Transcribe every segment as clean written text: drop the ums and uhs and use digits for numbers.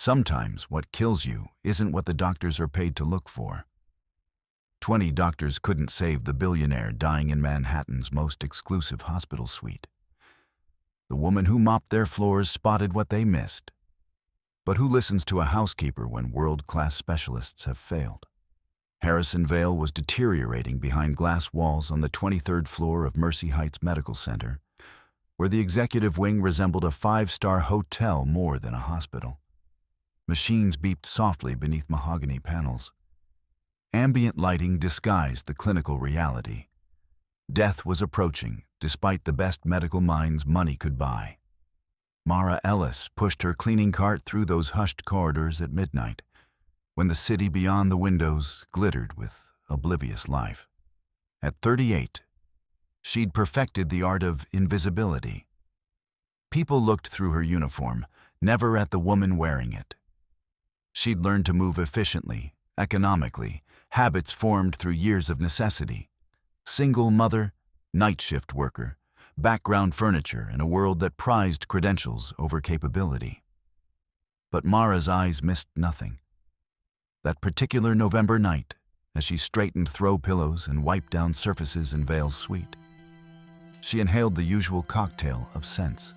Sometimes what kills you isn't what the doctors are paid to look for. 20 doctors couldn't save the billionaire dying in Manhattan's most exclusive hospital suite. The woman who mopped their floors spotted what they missed. But who listens to a housekeeper when world-class specialists have failed? Harrison Vale was deteriorating behind glass walls on the 23rd floor of Mercy Heights Medical Center, where the executive wing resembled a five-star hotel more than a hospital. Machines beeped softly beneath mahogany panels. Ambient lighting disguised the clinical reality. Death was approaching, despite the best medical minds money could buy. Mara Ellis pushed her cleaning cart through those hushed corridors at midnight, when the city beyond the windows glittered with oblivious life. At 38, she'd perfected the art of invisibility. People looked through her uniform, never at the woman wearing it. She'd learned to move efficiently, economically, habits formed through years of necessity. Single mother, night shift worker, background furniture in a world that prized credentials over capability. But Mara's eyes missed nothing. That particular November night, as she straightened throw pillows and wiped down surfaces in Vale's suite, she inhaled the usual cocktail of scents.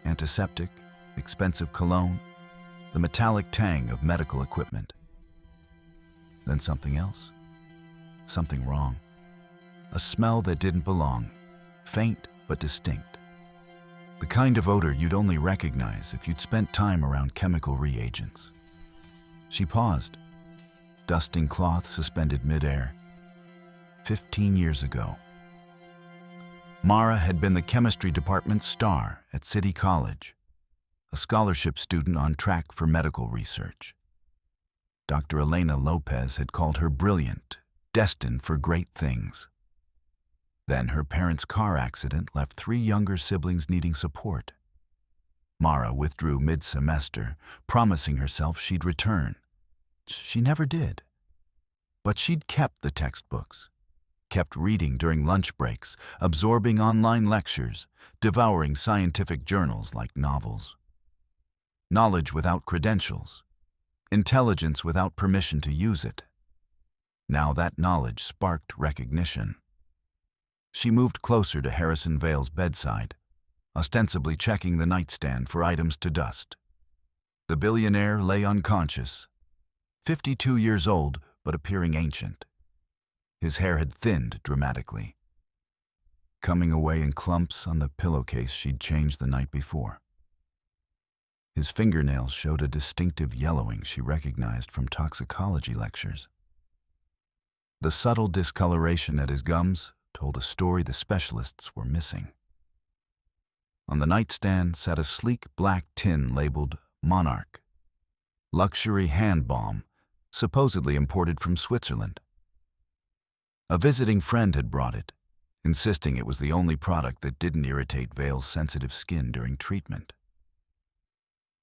Antiseptic, expensive cologne, the metallic tang of medical equipment. Then something else. Something wrong. A smell that didn't belong, faint but distinct. The kind of odor you'd only recognize if you'd spent time around chemical reagents. She paused, dusting cloth suspended midair. 15 years ago. Mara had been the chemistry department's star at City College, a scholarship student on track for medical research. Dr. Elena Lopez had called her brilliant, destined for great things. Then her parents' car accident left 3 younger siblings needing support. Mara withdrew mid-semester, promising herself she'd return. She never did. But she'd kept the textbooks, kept reading during lunch breaks, absorbing online lectures, devouring scientific journals like novels. Knowledge without credentials, intelligence without permission to use it. Now that knowledge sparked recognition. She moved closer to Harrison Vale's bedside, ostensibly checking the nightstand for items to dust. The billionaire lay unconscious, 52 years old but appearing ancient. His hair had thinned dramatically, coming away in clumps on the pillowcase she'd changed the night before. His fingernails showed a distinctive yellowing she recognized from toxicology lectures. The subtle discoloration at his gums told a story the specialists were missing. On the nightstand sat a sleek black tin labeled Monarch, luxury hand balm supposedly imported from Switzerland. A visiting friend had brought it, insisting it was the only product that didn't irritate Vale's sensitive skin during treatment.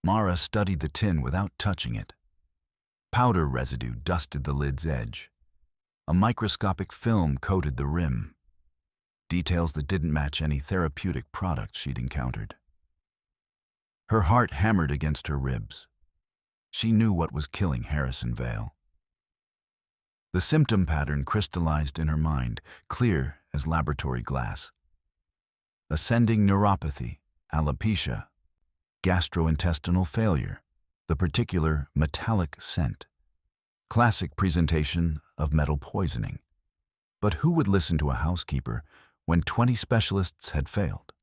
Mara studied the tin without touching it. Powder residue dusted the lid's edge. A microscopic film coated the rim. Details that didn't match any therapeutic product she'd encountered. Her heart hammered against her ribs. She knew what was killing Harrison Vale. The symptom pattern crystallized in her mind, clear as laboratory glass. Ascending neuropathy, alopecia, gastrointestinal failure, the particular metallic scent. Classic presentation of metal poisoning. But who would listen to a housekeeper when 20 specialists had failed?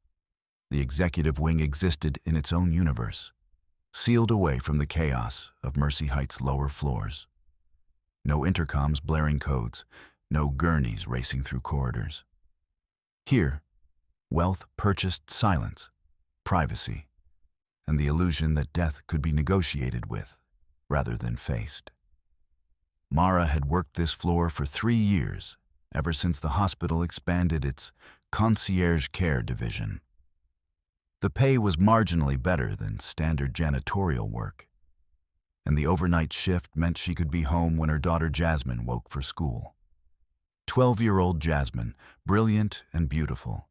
The executive wing existed in its own universe, sealed away from the chaos of Mercy Heights' lower floors. No intercoms blaring codes, no gurneys racing through corridors. Here, wealth purchased silence, privacy, and the illusion that death could be negotiated with rather than faced. Mara had worked this floor for 3 years, ever since the hospital expanded its concierge care division. The pay was marginally better than standard janitorial work, and the overnight shift meant she could be home when her daughter Jasmine woke for school. 12-year-old Jasmine, brilliant and beautiful,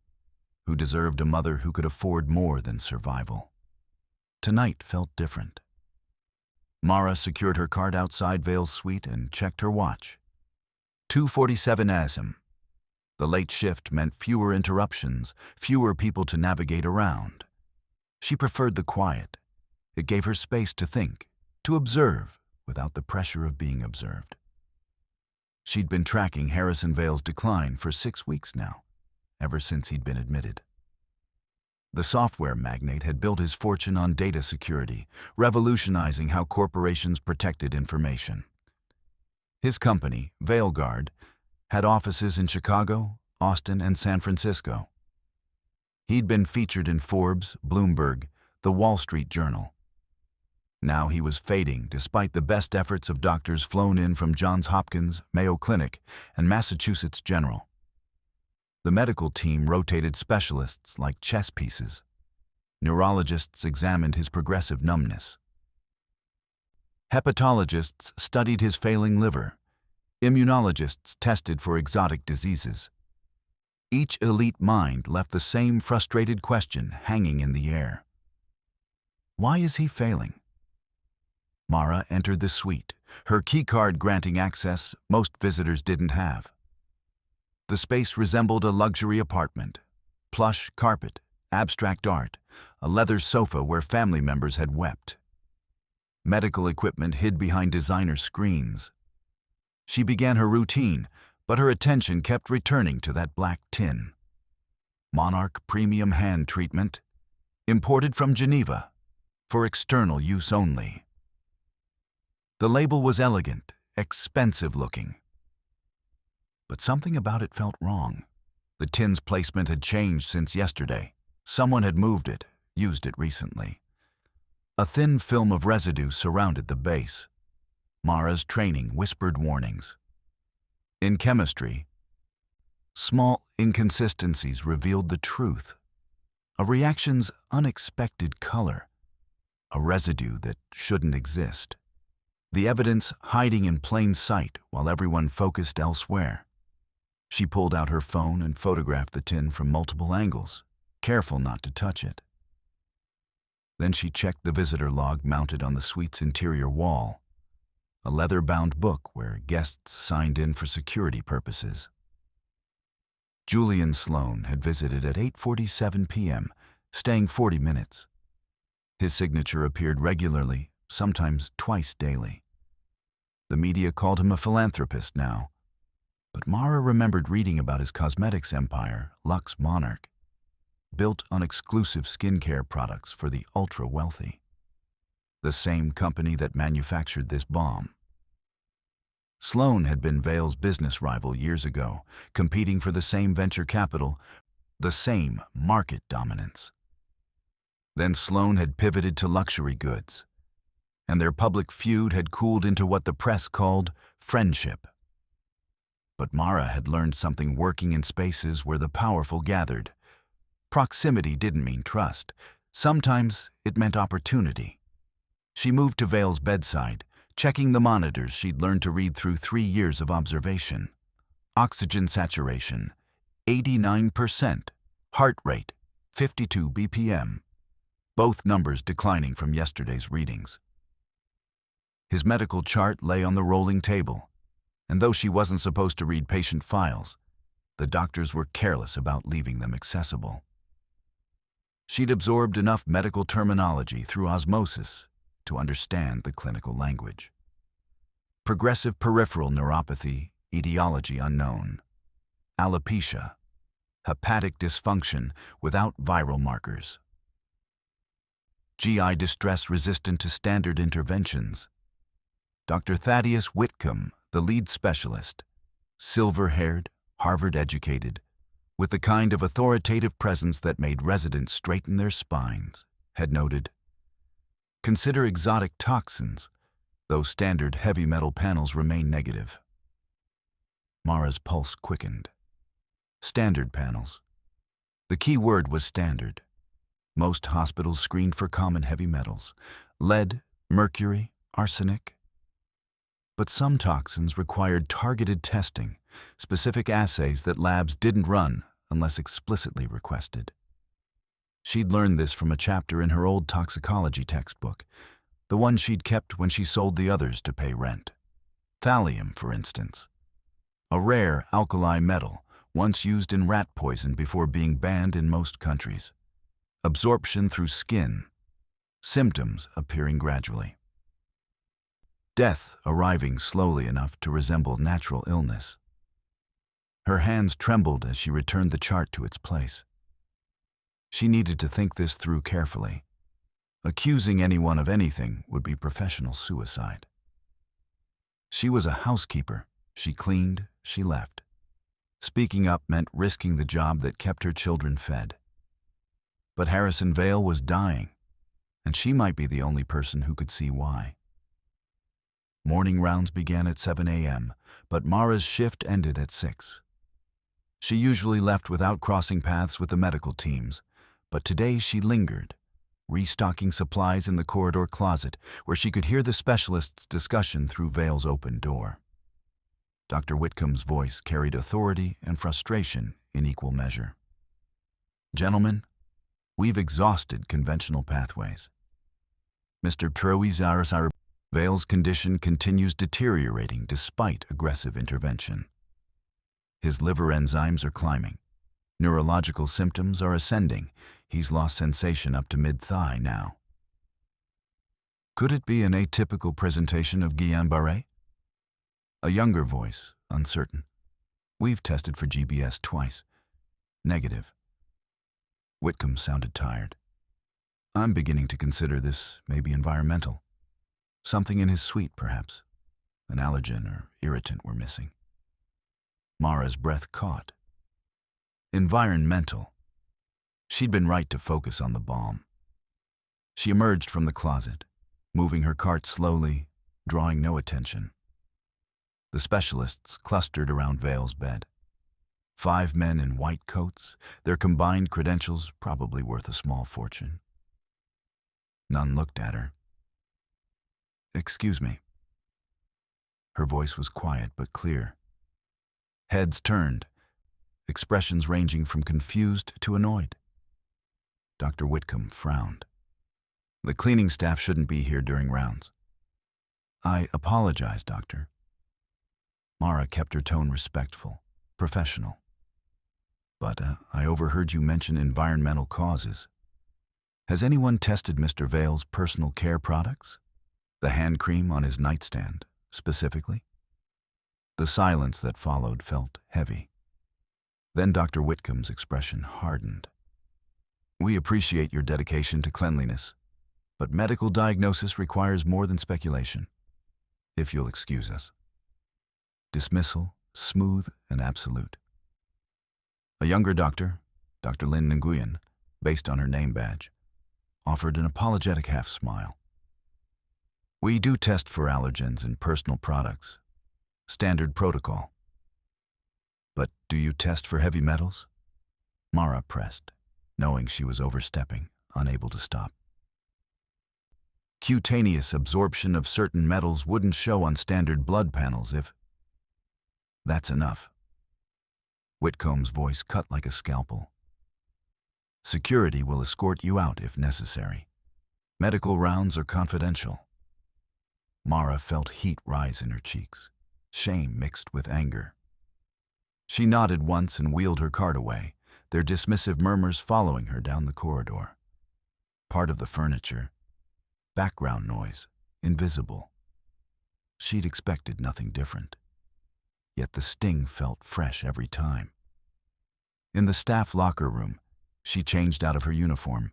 who deserved a mother who could afford more than survival. Tonight felt different. Mara secured her card outside Vale's suite and checked her watch. 2:47 a.m. The late shift meant fewer interruptions, fewer people to navigate around. She preferred the quiet. It gave her space to think, to observe, without the pressure of being observed. She'd been tracking Harrison Vale's decline for 6 weeks now, ever since he'd been admitted. The software magnate had built his fortune on data security, revolutionizing how corporations protected information. His company, ValeGuard, had offices in Chicago, Austin, and San Francisco. He'd been featured in Forbes, Bloomberg, The Wall Street Journal. Now he was fading despite the best efforts of doctors flown in from Johns Hopkins, Mayo Clinic, and Massachusetts General. The medical team rotated specialists like chess pieces. Neurologists examined his progressive numbness. Hepatologists studied his failing liver. Immunologists tested for exotic diseases. Each elite mind left the same frustrated question hanging in the air. Why is he failing? Mara entered the suite, her keycard granting access most visitors didn't have. The space resembled a luxury apartment. Plush carpet, abstract art, a leather sofa where family members had wept. Medical equipment hid behind designer screens. She began her routine, but her attention kept returning to that black tin. Monarch Premium Hand Treatment, imported from Geneva, for external use only. The label was elegant, expensive-looking. But something about it felt wrong. The tin's placement had changed since yesterday. Someone had moved it, used it recently. A thin film of residue surrounded the base. Mara's training whispered warnings. In chemistry, small inconsistencies revealed the truth. A reaction's unexpected color. A residue that shouldn't exist. The evidence hiding in plain sight while everyone focused elsewhere. She pulled out her phone and photographed the tin from multiple angles, careful not to touch it. Then she checked the visitor log mounted on the suite's interior wall, a leather-bound book where guests signed in for security purposes. Julian Sloan had visited at 8:47 p.m., staying 40 minutes. His signature appeared regularly, sometimes twice daily. The media called him a philanthropist now, but Mara remembered reading about his cosmetics empire, Lux Monarch, built on exclusive skincare products for the ultra-wealthy. The same company that manufactured this bomb. Sloan had been Vale's business rival years ago, competing for the same venture capital, the same market dominance. Then Sloan had pivoted to luxury goods, and their public feud had cooled into what the press called friendship. But Mara had learned something working in spaces where the powerful gathered. Proximity didn't mean trust. Sometimes it meant opportunity. She moved to Vale's bedside, checking the monitors she'd learned to read through 3 years of observation. Oxygen saturation, 89%. Heart rate, 52 BPM. Both numbers declining from yesterday's readings. His medical chart lay on the rolling table, and though she wasn't supposed to read patient files, the doctors were careless about leaving them accessible. She'd absorbed enough medical terminology through osmosis to understand the clinical language. Progressive peripheral neuropathy, etiology unknown. Alopecia, hepatic dysfunction without viral markers. GI distress resistant to standard interventions. Dr. Thaddeus Whitcomb, the lead specialist, silver-haired, Harvard-educated, with the kind of authoritative presence that made residents straighten their spines, had noted, "Consider exotic toxins, though standard heavy metal panels remain negative." Mara's pulse quickened. Standard panels. The key word was standard. Most hospitals screened for common heavy metals, lead, mercury, arsenic. But some toxins required targeted testing, specific assays that labs didn't run unless explicitly requested. She'd learned this from a chapter in her old toxicology textbook, the one she'd kept when she sold the others to pay rent. Thallium, for instance, a rare alkali metal once used in rat poison before being banned in most countries. Absorption through skin, symptoms appearing gradually. Death arriving slowly enough to resemble natural illness. Her hands trembled as she returned the chart to its place. She needed to think this through carefully. Accusing anyone of anything would be professional suicide. She was a housekeeper. She cleaned, she left. Speaking up meant risking the job that kept her children fed. But Harrison Vale was dying, and she might be the only person who could see why. Morning rounds began at 7 a.m., but Mara's shift ended at 6. She usually left without crossing paths with the medical teams, but today she lingered, restocking supplies in the corridor closet where she could hear the specialist's discussion through Vale's open door. Dr. Whitcomb's voice carried authority and frustration in equal measure. "Gentlemen, we've exhausted conventional pathways. Mr. Troizarasar Vale's condition continues deteriorating despite aggressive intervention. His liver enzymes are climbing. Neurological symptoms are ascending. He's lost sensation up to mid-thigh now." Could it be an atypical presentation of Guillain-Barré? A younger voice, uncertain. "We've tested for GBS twice. Negative." Whitcomb sounded tired. "I'm beginning to consider this may be environmental. Something in his suite, perhaps. An allergen or irritant we're missing." Mara's breath caught. Environmental. She'd been right to focus on the balm. She emerged from the closet, moving her cart slowly, drawing no attention. The specialists clustered around Vale's bed. 5 men in white coats, their combined credentials probably worth a small fortune. None looked at her. "Excuse me." Her voice was quiet but clear. Heads turned, expressions ranging from confused to annoyed. Dr. Whitcomb frowned. "The cleaning staff shouldn't be here during rounds." "I apologize, Doctor." Mara kept her tone respectful, professional. "But I overheard you mention environmental causes. Has anyone tested Mr. Vale's personal care products? The hand cream on his nightstand, specifically?" The silence that followed felt heavy. Then Dr. Whitcomb's expression hardened. "We appreciate your dedication to cleanliness, but medical diagnosis requires more than speculation. If you'll excuse us." Dismissal, smooth and absolute. A younger doctor, Dr. Lynn Nguyen, based on her name badge, offered an apologetic half-smile. "We do test for allergens in personal products. Standard protocol." "But do you test for heavy metals?" Mara pressed, knowing she was overstepping, unable to stop. "Cutaneous absorption of certain metals wouldn't show on standard blood panels if—" "That's enough." Whitcomb's voice cut like a scalpel. "Security will escort you out if necessary. Medical rounds are confidential." Mara felt heat rise in her cheeks, shame mixed with anger. She nodded once and wheeled her cart away, their dismissive murmurs following her down the corridor. Part of the furniture, background noise, invisible. She'd expected nothing different. Yet the sting felt fresh every time. In the staff locker room, she changed out of her uniform,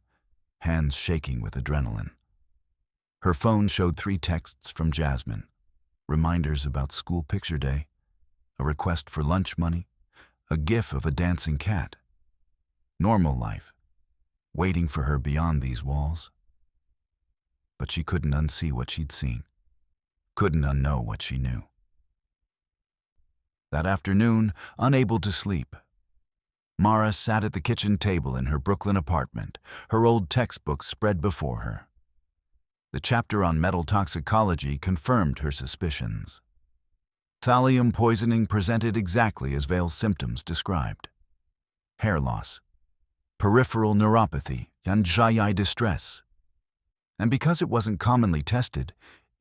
hands shaking with adrenaline. Her phone showed 3 texts from Jasmine, reminders about school picture day, a request for lunch money, a gif of a dancing cat. Normal life, waiting for her beyond these walls. But she couldn't unsee what she'd seen, couldn't unknow what she knew. That afternoon, unable to sleep, Mara sat at the kitchen table in her Brooklyn apartment, her old textbooks spread before her. The chapter on metal toxicology confirmed her suspicions. Thallium poisoning presented exactly as Vale's symptoms described. Hair loss, peripheral neuropathy, and GI distress. And because it wasn't commonly tested,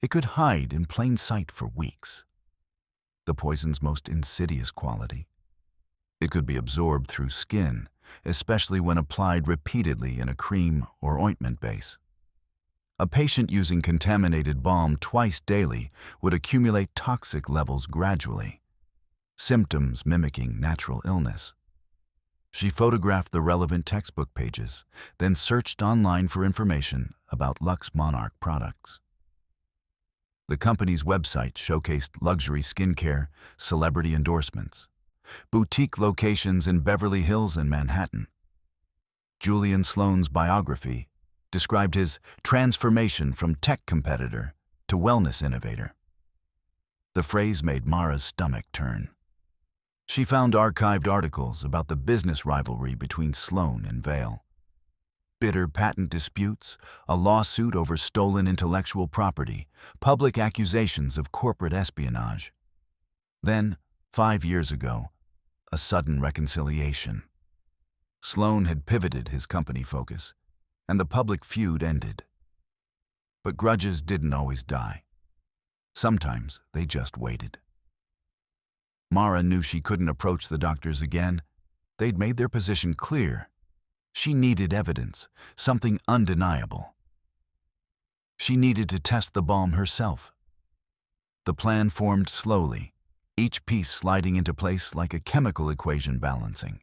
it could hide in plain sight for weeks. The poison's most insidious quality: it could be absorbed through skin, especially when applied repeatedly in a cream or ointment base. A patient using contaminated balm twice daily would accumulate toxic levels gradually, symptoms mimicking natural illness. She photographed the relevant textbook pages, then searched online for information about Lux Monarch products. The company's website showcased luxury skincare, celebrity endorsements, boutique locations in Beverly Hills and Manhattan. Julian Sloan's biography described his transformation from tech competitor to wellness innovator. The phrase made Mara's stomach turn. She found archived articles about the business rivalry between Sloan and Vail. Bitter patent disputes, a lawsuit over stolen intellectual property, public accusations of corporate espionage. Then, 5 years ago, a sudden reconciliation. Sloan had pivoted his company focus, and the public feud ended. But grudges didn't always die. Sometimes they just waited. Mara knew she couldn't approach the doctors again. They'd made their position clear. She needed evidence, something undeniable. She needed to test the balm herself. The plan formed slowly, each piece sliding into place like a chemical equation balancing.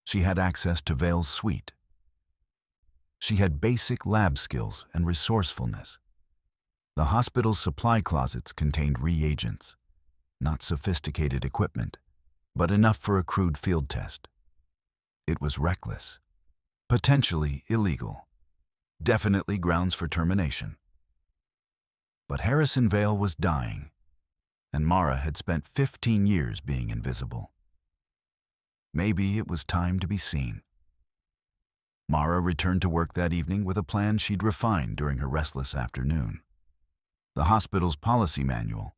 She had access to Vail's suite. She had basic lab skills and resourcefulness. The hospital's supply closets contained reagents, not sophisticated equipment, but enough for a crude field test. It was reckless, potentially illegal, definitely grounds for termination. But Harrison Vail was dying, and Mara had spent 15 years being invisible. Maybe it was time to be seen. Mara returned to work that evening with a plan she'd refined during her restless afternoon. The hospital's policy manual,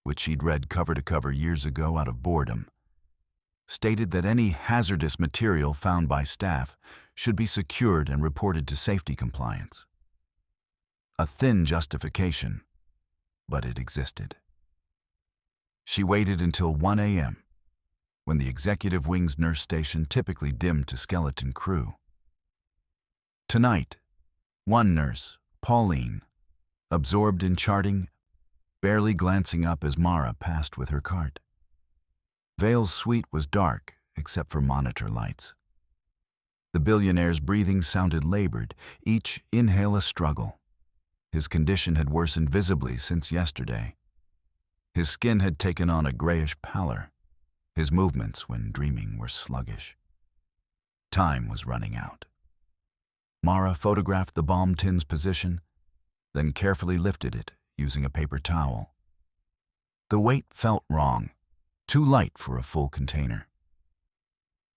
which she'd read cover to cover years ago out of boredom, stated that any hazardous material found by staff should be secured and reported to safety compliance. A thin justification, but it existed. She waited until 1 a.m., when the executive wing's nurse station typically dimmed to skeleton crew. Tonight, one nurse, Pauline, absorbed in charting, barely glancing up as Mara passed with her cart. Vail's suite was dark, except for monitor lights. The billionaire's breathing sounded labored, each inhale a struggle. His condition had worsened visibly since yesterday. His skin had taken on a grayish pallor. His movements, when dreaming, were sluggish. Time was running out. Mara photographed the balm tin's position, then carefully lifted it using a paper towel. The weight felt wrong, too light for a full container.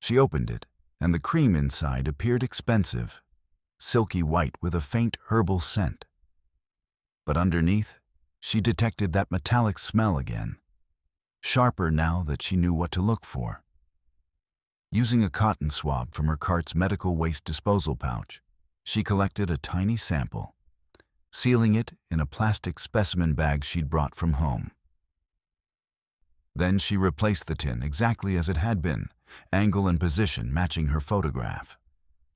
She opened it, and the cream inside appeared expensive, silky white with a faint herbal scent. But underneath, she detected that metallic smell again, sharper now that she knew what to look for. Using a cotton swab from her cart's medical waste disposal pouch, she collected a tiny sample, sealing it in a plastic specimen bag she'd brought from home. Then she replaced the tin exactly as it had been, angle and position matching her photograph.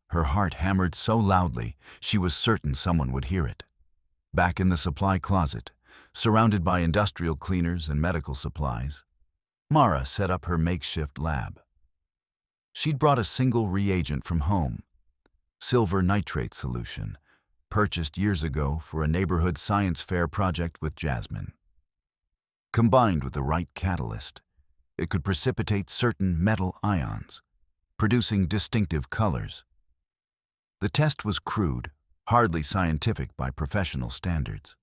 Her heart hammered so loudly she was certain someone would hear it. Back in the supply closet, surrounded by industrial cleaners and medical supplies, Mara set up her makeshift lab. She'd brought a single reagent from home, silver nitrate solution, purchased years ago for a neighborhood science fair project with Jasmine. Combined with the right catalyst, it could precipitate certain metal ions, producing distinctive colors. The test was crude, hardly scientific by professional standards.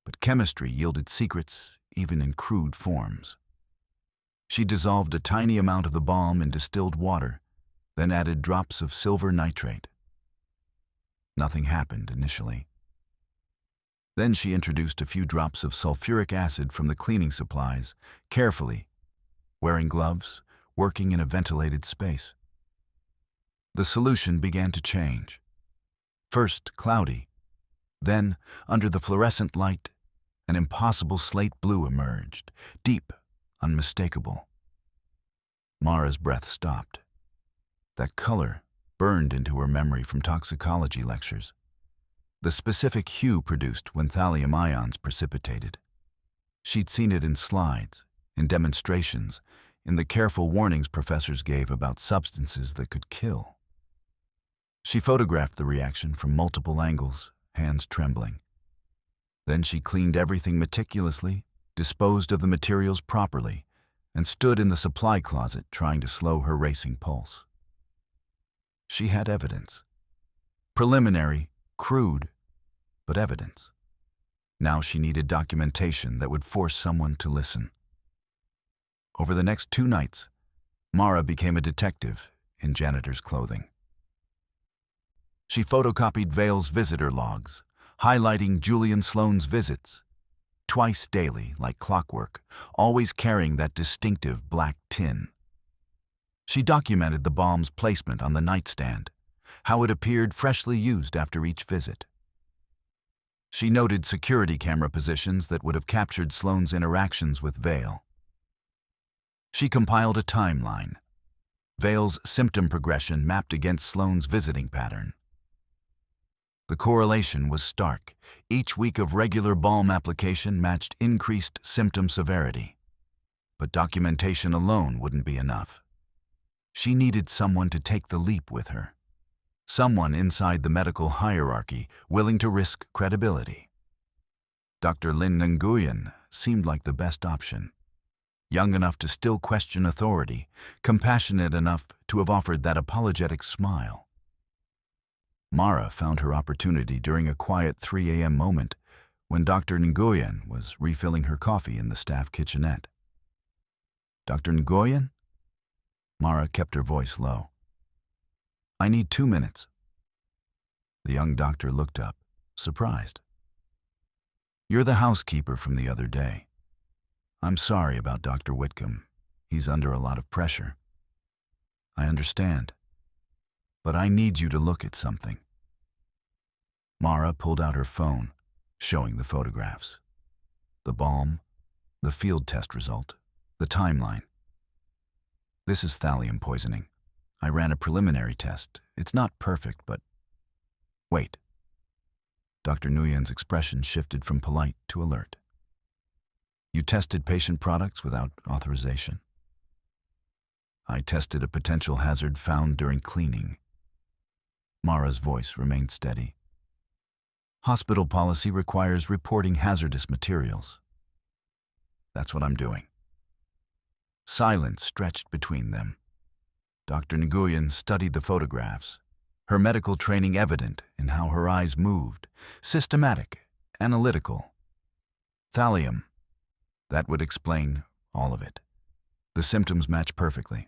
But chemistry yielded secrets even in crude forms. She dissolved a tiny amount of the balm in distilled water, then added drops of silver nitrate. Nothing happened initially. Then she introduced a few drops of sulfuric acid from the cleaning supplies, carefully, wearing gloves, working in a ventilated space. The solution began to change. First cloudy, Then, under the fluorescent light, an impossible slate blue emerged, deep, unmistakable. Mara's breath stopped. That color burned into her memory from toxicology lectures. The specific hue produced when thallium ions precipitated. She'd seen it in slides, in demonstrations, in the careful warnings professors gave about substances that could kill. She photographed the reaction from multiple angles, hands trembling. Then she cleaned everything meticulously, disposed of the materials properly, and stood in the supply closet trying to slow her racing pulse. She had evidence. Preliminary, crude, but evidence. Now she needed documentation that would force someone to listen. Over the next 2 nights, Mara became a detective in janitor's clothing. She photocopied Vale's visitor logs, highlighting Julian Sloane's visits, twice daily, like clockwork, always carrying that distinctive black tin. She documented the bomb's placement on the nightstand, how it appeared freshly used after each visit. She noted security camera positions that would have captured Sloane's interactions with Vale. She compiled a timeline, Vale's symptom progression mapped against Sloane's visiting pattern. The correlation was stark. Each week of regular balm application matched increased symptom severity. But documentation alone wouldn't be enough. She needed someone to take the leap with her. Someone inside the medical hierarchy willing to risk credibility. Dr. Lin Nguyen seemed like the best option. Young enough to still question authority, compassionate enough to have offered that apologetic smile. Mara found her opportunity during a quiet 3 a.m. moment when Dr. Nguyen was refilling her coffee in the staff kitchenette. Dr. Nguyen? Mara kept her voice low. I need 2 minutes. The young doctor looked up, surprised. You're the housekeeper from the other day. I'm sorry about Dr. Whitcomb. He's under a lot of pressure. I understand. But I need you to look at something. Mara pulled out her phone, showing the photographs. The balm, the field test result, the timeline. This is thallium poisoning. I ran a preliminary test. It's not perfect, but... Wait. Dr. Nguyen's expression shifted from polite to alert. You tested patient products without authorization? I tested a potential hazard found during cleaning. Mara's voice remained steady. Hospital policy requires reporting hazardous materials. That's what I'm doing. Silence stretched between them. Dr. Nguyen studied the photographs, her medical training evident in how her eyes moved, systematic, analytical. Thallium. That would explain all of it. The symptoms match perfectly.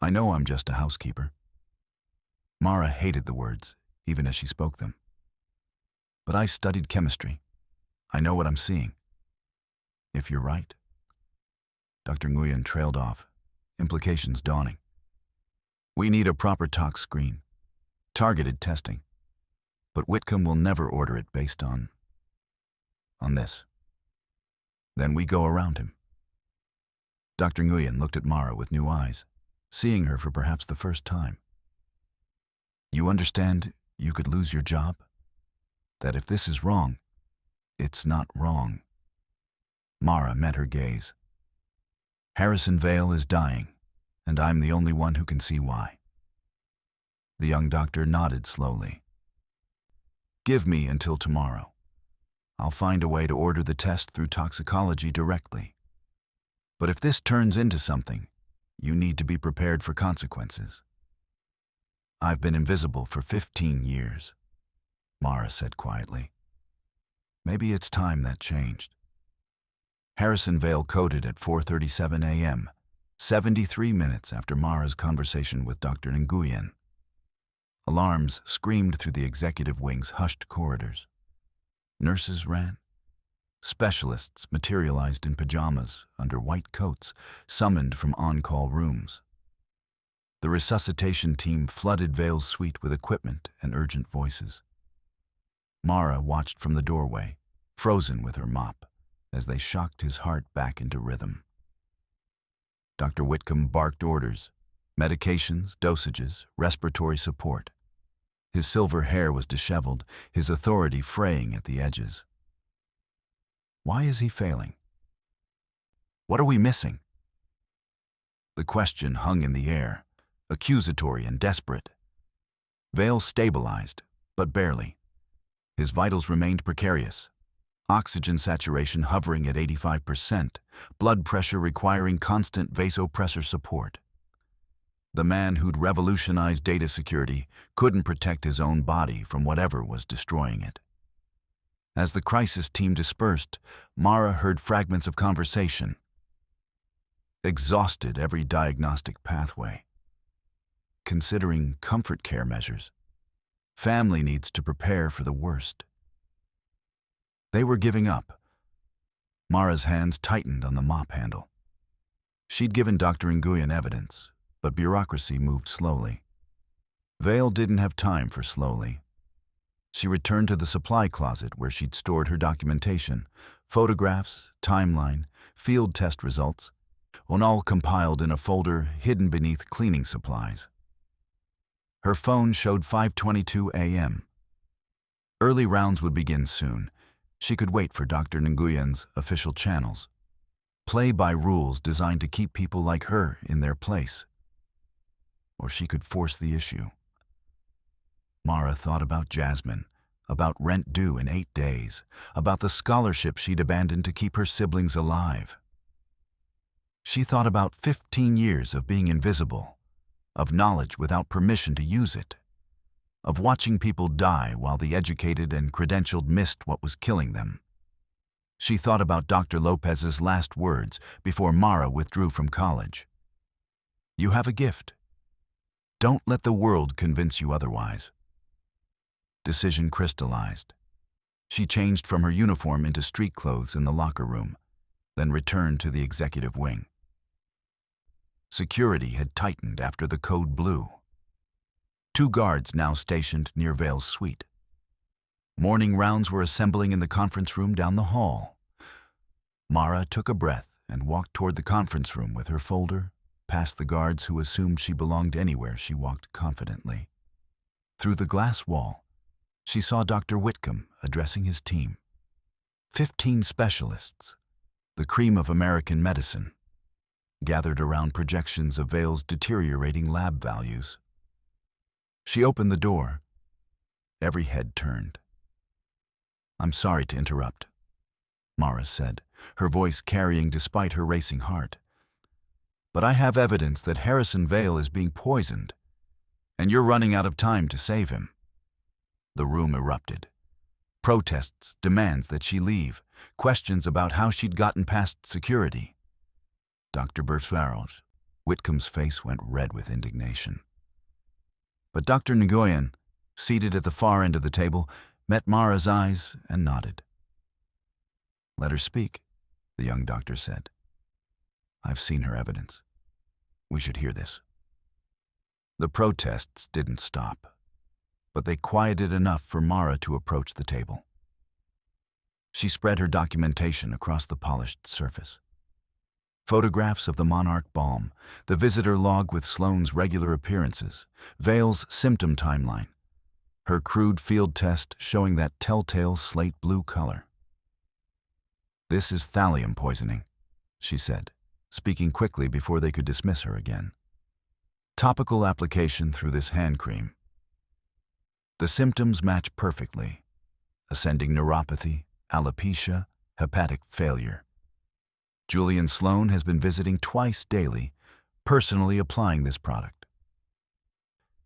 I know I'm just a housekeeper. Mara hated the words, even as she spoke them. But I studied chemistry. I know what I'm seeing. If you're right. Dr. Nguyen trailed off, implications dawning. We need a proper tox screen, targeted testing. But Whitcomb will never order it based on this. Then we go around him. Dr. Nguyen looked at Mara with new eyes, seeing her for perhaps the first time. You understand you could lose your job? That if this is wrong, it's not wrong. Mara met her gaze. Harrison Vale is dying, and I'm the only one who can see why. The young doctor nodded slowly. Give me until tomorrow. I'll find a way to order the test through toxicology directly. But if this turns into something, you need to be prepared for consequences. I've been invisible for 15 years, Mara said quietly. Maybe it's time that changed. Harrison Vale coded at 4:37 a.m., 73 minutes after Mara's conversation with Dr. Nguyen. Alarms screamed through the executive wing's hushed corridors. Nurses ran. Specialists materialized in pajamas under white coats, summoned from on-call rooms. The resuscitation team flooded Vale's suite with equipment and urgent voices. Mara watched from the doorway, frozen with her mop, as they shocked his heart back into rhythm. Dr. Whitcomb barked orders: medications, dosages, respiratory support. His silver hair was disheveled, his authority fraying at the edges. Why is he failing? What are we missing? The question hung in the air, accusatory and desperate. Vale stabilized, but barely. His vitals remained precarious. Oxygen saturation hovering at 85%, blood pressure requiring constant vasopressor support. The man who'd revolutionized data security couldn't protect his own body from whatever was destroying it. As the crisis team dispersed, Mara heard fragments of conversation. Exhausted every diagnostic pathway. Considering comfort care measures. Family needs to prepare for the worst. They were giving up. Mara's hands tightened on the mop handle. She'd given Dr. Nguyen evidence, but bureaucracy moved slowly. Vale didn't have time for slowly. She returned to the supply closet where she'd stored her documentation, photographs, timeline, field test results, all compiled in a folder hidden beneath cleaning supplies. Her phone showed 5:22 a.m. Early rounds would begin soon. She could wait for Dr. Nguyen's official channels. Play by rules designed to keep people like her in their place. Or she could force the issue. Mara thought about Jasmine, about rent due in 8 days, about the scholarship she'd abandoned to keep her siblings alive. She thought about 15 years of being invisible, of knowledge without permission to use it, of watching people die while the educated and credentialed missed what was killing them. She thought about Dr. Lopez's last words before Mara withdrew from college. You have a gift. Don't let the world convince you otherwise. Decision crystallized. She changed from her uniform into street clothes in the locker room, then returned to the executive wing. Security had tightened after the code blew. 2 guards now stationed near Vale's suite. Morning rounds were assembling in the conference room down the hall. Mara took a breath and walked toward the conference room with her folder, past the guards who assumed she belonged anywhere she walked confidently. Through the glass wall, she saw Dr. Whitcomb addressing his team. 15 specialists, the cream of American medicine, gathered around projections of Vale's deteriorating lab values. She opened the door. Every head turned. I'm sorry to interrupt, Mara said, her voice carrying despite her racing heart. But I have evidence that Harrison Vale is being poisoned, and you're running out of time to save him. The room erupted. Protests, demands that she leave, questions about how she'd gotten past security. Dr. Bertharos, Whitcomb's face went red with indignation. But Dr. Nguyen, seated at the far end of the table, met Mara's eyes and nodded. Let her speak, the young doctor said. I've seen her evidence. We should hear this. The protests didn't stop, but they quieted enough for Mara to approach the table. She spread her documentation across the polished surface. Photographs of the Monarch Balm, the visitor log with Sloane's regular appearances, Vale's symptom timeline, her crude field test showing that telltale slate blue color. This is thallium poisoning, she said, speaking quickly before they could dismiss her again. Topical application through this hand cream. The symptoms match perfectly. Ascending neuropathy, alopecia, hepatic failure. Julian Sloane has been visiting twice daily, personally applying this product.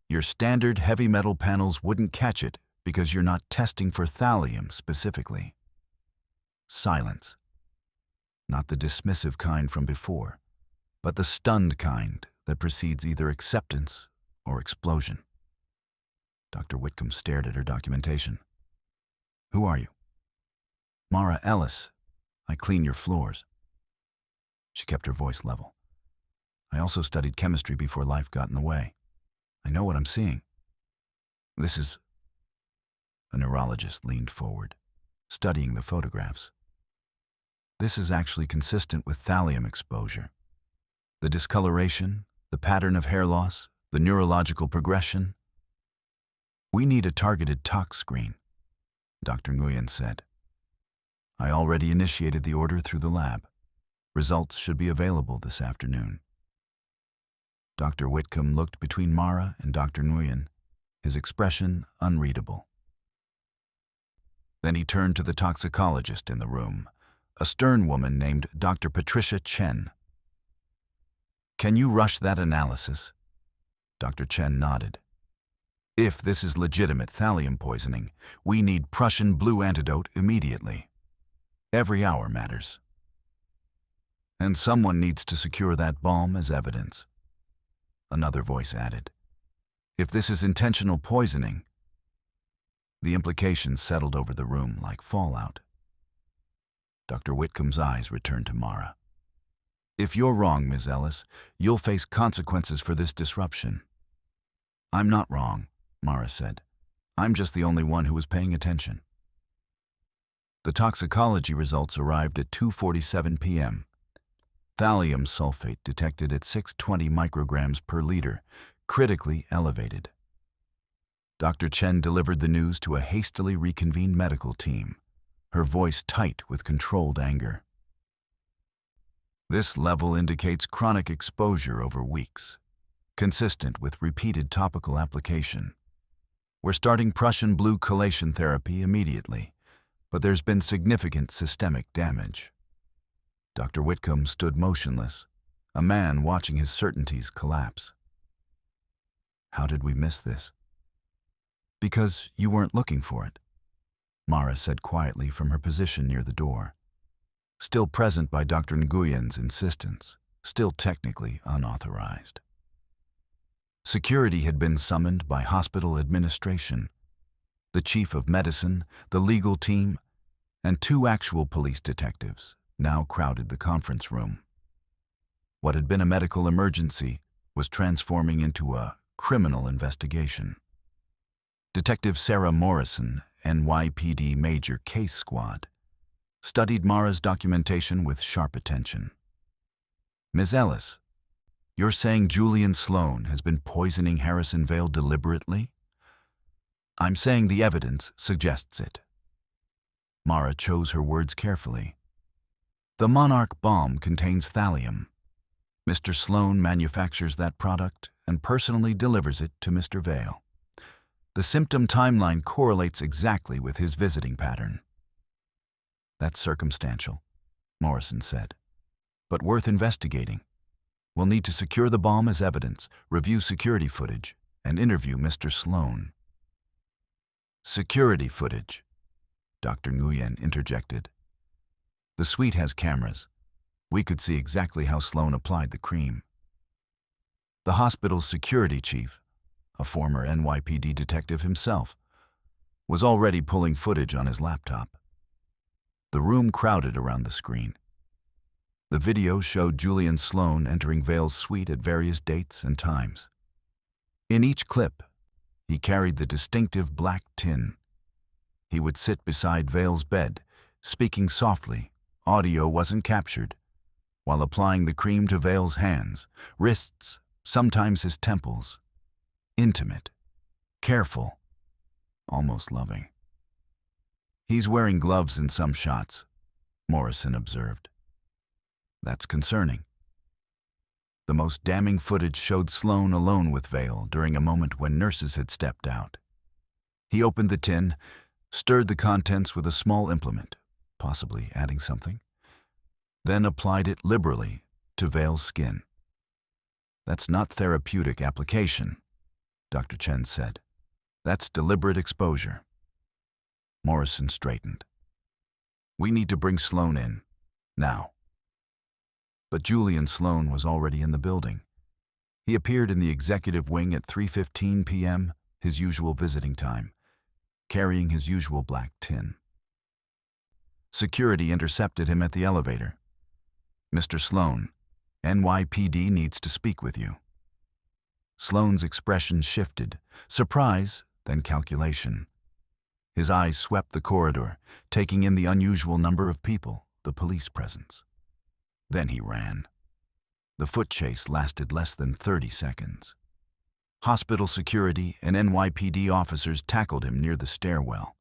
Your standard heavy metal panels wouldn't catch it because you're not testing for thallium specifically. Silence. Not the dismissive kind from before, but the stunned kind that precedes either acceptance or explosion. Dr. Whitcomb stared at her documentation. Who are you? Mara Ellis. I clean your floors. She kept her voice level. I also studied chemistry before life got in the way. I know what I'm seeing. This is... A neurologist leaned forward, studying the photographs. This is actually consistent with thallium exposure. The discoloration, the pattern of hair loss, the neurological progression. We need a targeted tox screen, Dr. Nguyen said. I already initiated the order through the lab. Results should be available this afternoon. Dr. Whitcomb looked between Mara and Dr. Nguyen, his expression unreadable. Then he turned to the toxicologist in the room, a stern woman named Dr. Patricia Chen. Can you rush that analysis? Dr. Chen nodded. If this is legitimate thallium poisoning, we need Prussian blue antidote immediately. Every hour matters. And someone needs to secure that bomb as evidence. Another voice added. If this is intentional poisoning, the implications settled over the room like fallout. Dr. Whitcomb's eyes returned to Mara. If you're wrong, Ms. Ellis, you'll face consequences for this disruption. I'm not wrong, Mara said. I'm just the only one who was paying attention. The toxicology results arrived at 2:47 p.m. Thallium sulfate detected at 620 micrograms per liter, critically elevated. Dr. Chen delivered the news to a hastily reconvened medical team, her voice tight with controlled anger. This level indicates chronic exposure over weeks, consistent with repeated topical application. We're starting Prussian blue chelation therapy immediately, but there's been significant systemic damage. Dr. Whitcomb stood motionless, a man watching his certainties collapse. How did we miss this? Because you weren't looking for it, Mara said quietly from her position near the door. Still present by Dr. Nguyen's insistence, still technically unauthorized. Security had been summoned by hospital administration. The chief of medicine, the legal team, and 2 actual police detectives now crowded the conference room. What had been a medical emergency was transforming into a criminal investigation. Detective Sarah Morrison, NYPD Major Case Squad, studied Mara's documentation with sharp attention. Ms. Ellis, you're saying Julian Sloan has been poisoning Harrison Vale deliberately? I'm saying the evidence suggests it. Mara chose her words carefully. The Monarch bomb contains thallium. Mr. Sloan manufactures that product and personally delivers it to Mr. Vale. The symptom timeline correlates exactly with his visiting pattern. That's circumstantial, Morrison said, but worth investigating. We'll need to secure the bomb as evidence, review security footage, and interview Mr. Sloan. Security footage, Dr. Nguyen interjected. The suite has cameras. We could see exactly how Sloan applied the cream. The hospital's security chief, a former NYPD detective himself, was already pulling footage on his laptop. The room crowded around the screen. The video showed Julian Sloan entering Vale's suite at various dates and times. In each clip, he carried the distinctive black tin. He would sit beside Vale's bed, speaking softly, audio wasn't captured, while applying the cream to Vale's hands, wrists, sometimes his temples. Intimate, careful, almost loving. He's wearing gloves in some shots, Morrison observed. That's concerning. The most damning footage showed Sloan alone with Vale during a moment when nurses had stepped out. He opened the tin, stirred the contents with a small implement, possibly adding something, then applied it liberally to Vale's skin. That's not therapeutic application, Dr. Chen said. That's deliberate exposure. Morrison straightened. We need to bring Sloan in, now. But Julian Sloan was already in the building. He appeared in the executive wing at 3:15 p.m., his usual visiting time, carrying his usual black tin. Security intercepted him at the elevator. Mr. Sloan, NYPD needs to speak with you. Sloan's expression shifted, surprise, then calculation. His eyes swept the corridor, taking in the unusual number of people, the police presence. Then he ran. The foot chase lasted less than 30 seconds. Hospital security and NYPD officers tackled him near the stairwell.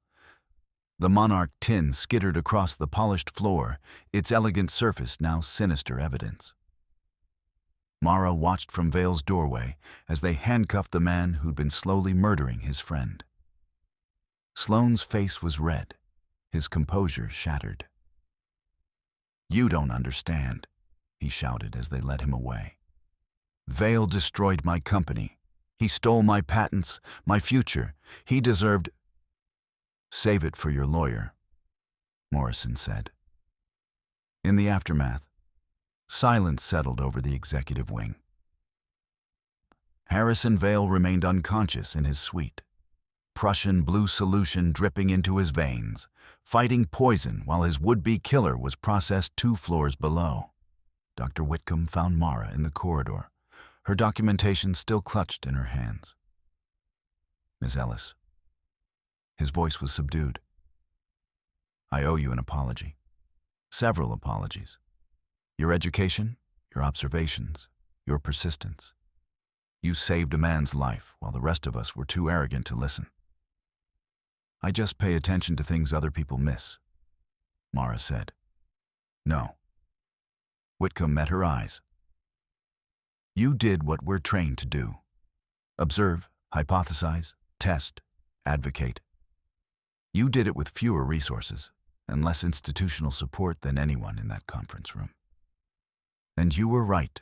The Monarch tin skittered across the polished floor, its elegant surface now sinister evidence. Mara watched from Vale's doorway as they handcuffed the man who'd been slowly murdering his friend. Sloane's face was red, his composure shattered. "You don't understand," he shouted as they led him away. "Vale destroyed my company. He stole my patents, my future. He deserved—" "Save it for your lawyer," Morrison said. In the aftermath, silence settled over the executive wing. Harrison Vale remained unconscious in his suite, Prussian blue solution dripping into his veins, fighting poison while his would-be killer was processed 2 floors below. Dr. Whitcomb found Mara in the corridor, her documentation still clutched in her hands. "Miss Ellis." His voice was subdued. "I owe you an apology. Several apologies. Your education, your observations, your persistence. You saved a man's life while the rest of us were too arrogant to listen. I just pay attention to things other people miss," Mara said. "No." Whitcomb met her eyes. "You did what we're trained to do. Observe, hypothesize, test, advocate. You did it with fewer resources and less institutional support than anyone in that conference room. And you were right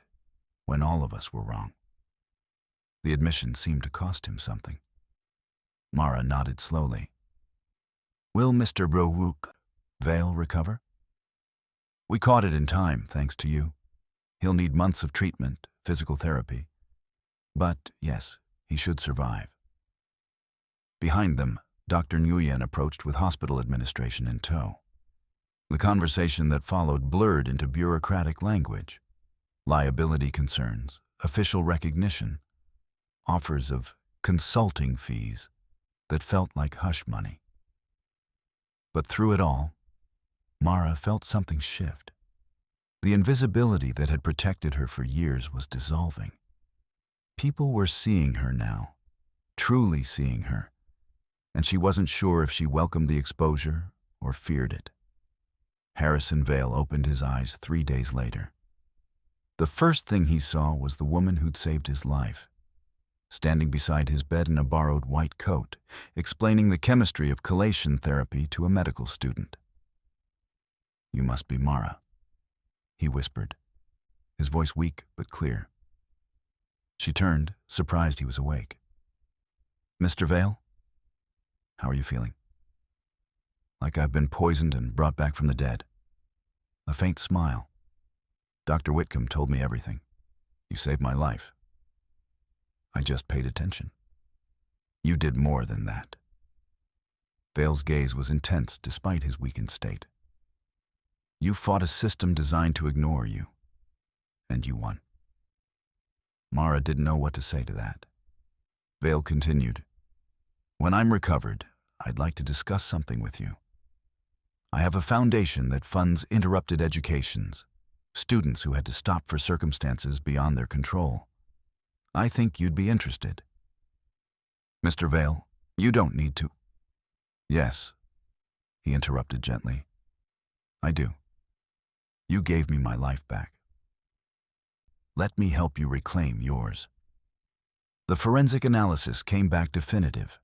when all of us were wrong." The admission seemed to cost him something. Mara nodded slowly. "Will Mr. Vale recover?" "We caught it in time, thanks to you. He'll need months of treatment, physical therapy. But, yes, he should survive." Behind them, Dr. Nguyen approached with hospital administration in tow. The conversation that followed blurred into bureaucratic language. Liability concerns, official recognition, offers of consulting fees that felt like hush money. But through it all, Mara felt something shift. The invisibility that had protected her for years was dissolving. People were seeing her now, truly seeing her, and she wasn't sure if she welcomed the exposure or feared it. Harrison Vale opened his eyes 3 days later. The first thing he saw was the woman who'd saved his life, standing beside his bed in a borrowed white coat, explaining the chemistry of chelation therapy to a medical student. "You must be Mara," he whispered, his voice weak but clear. She turned, surprised he was awake. "Mr. Vale? How are you feeling?" "Like I've been poisoned and brought back from the dead." A faint smile. "Dr. Whitcomb told me everything. You saved my life. I just paid attention. You did more than that." Vale's gaze was intense despite his weakened state. "You fought a system designed to ignore you, and you won." Mara didn't know what to say to that. Vale continued, "When I'm recovered, I'd like to discuss something with you. I have a foundation that funds interrupted educations, students who had to stop for circumstances beyond their control. I think you'd be interested." "Mr. Vale, you don't need to—" "Yes," he interrupted gently. "I do. You gave me my life back. Let me help you reclaim yours." The forensic analysis came back definitive.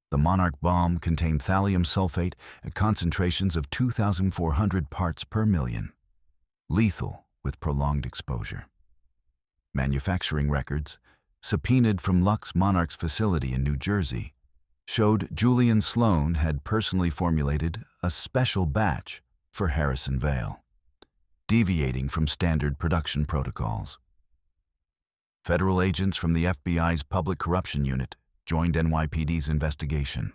The Monarch bomb contained thallium sulfate at concentrations of 2,400 parts per million, lethal with prolonged exposure. Manufacturing records, subpoenaed from Lux Monarch's facility in New Jersey, showed Julian Sloan had personally formulated a special batch for Harrison Vale, deviating from standard production protocols. Federal agents from the FBI's Public Corruption Unit joined NYPD's investigation.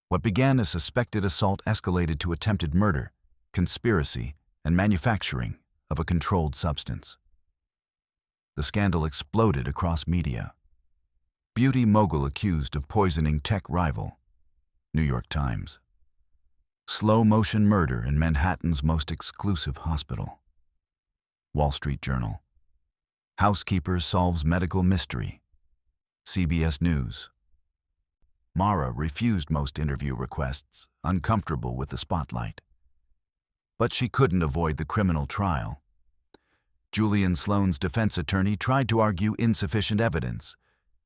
What began as suspected assault escalated to attempted murder, conspiracy, and manufacturing of a controlled substance. The scandal exploded across media. Beauty mogul accused of poisoning tech rival. New York Times. Slow-motion murder in Manhattan's most exclusive hospital. Wall Street Journal. Housekeeper solves medical mystery. CBS News. Mara refused most interview requests, uncomfortable with the spotlight. But she couldn't avoid the criminal trial. Julian Sloan's defense attorney tried to argue insufficient evidence,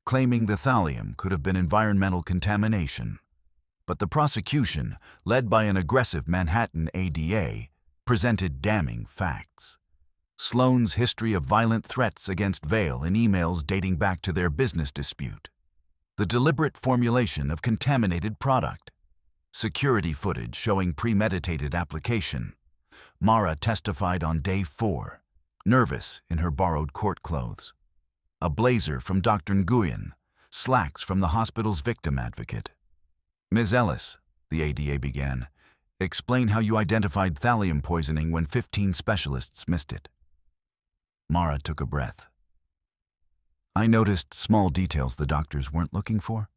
claiming the thallium could have been environmental contamination. But the prosecution, led by an aggressive Manhattan ADA, presented damning facts. Sloan's history of violent threats against Vail in emails dating back to their business dispute. The deliberate formulation of contaminated product. Security footage showing premeditated application. Mara testified on day 4, nervous in her borrowed court clothes. A blazer from Dr. Nguyen, slacks from the hospital's victim advocate. Ms. Ellis, the ADA began, explain how you identified thallium poisoning when 15 specialists missed it. Mara took a breath. I noticed small details the doctors weren't looking for.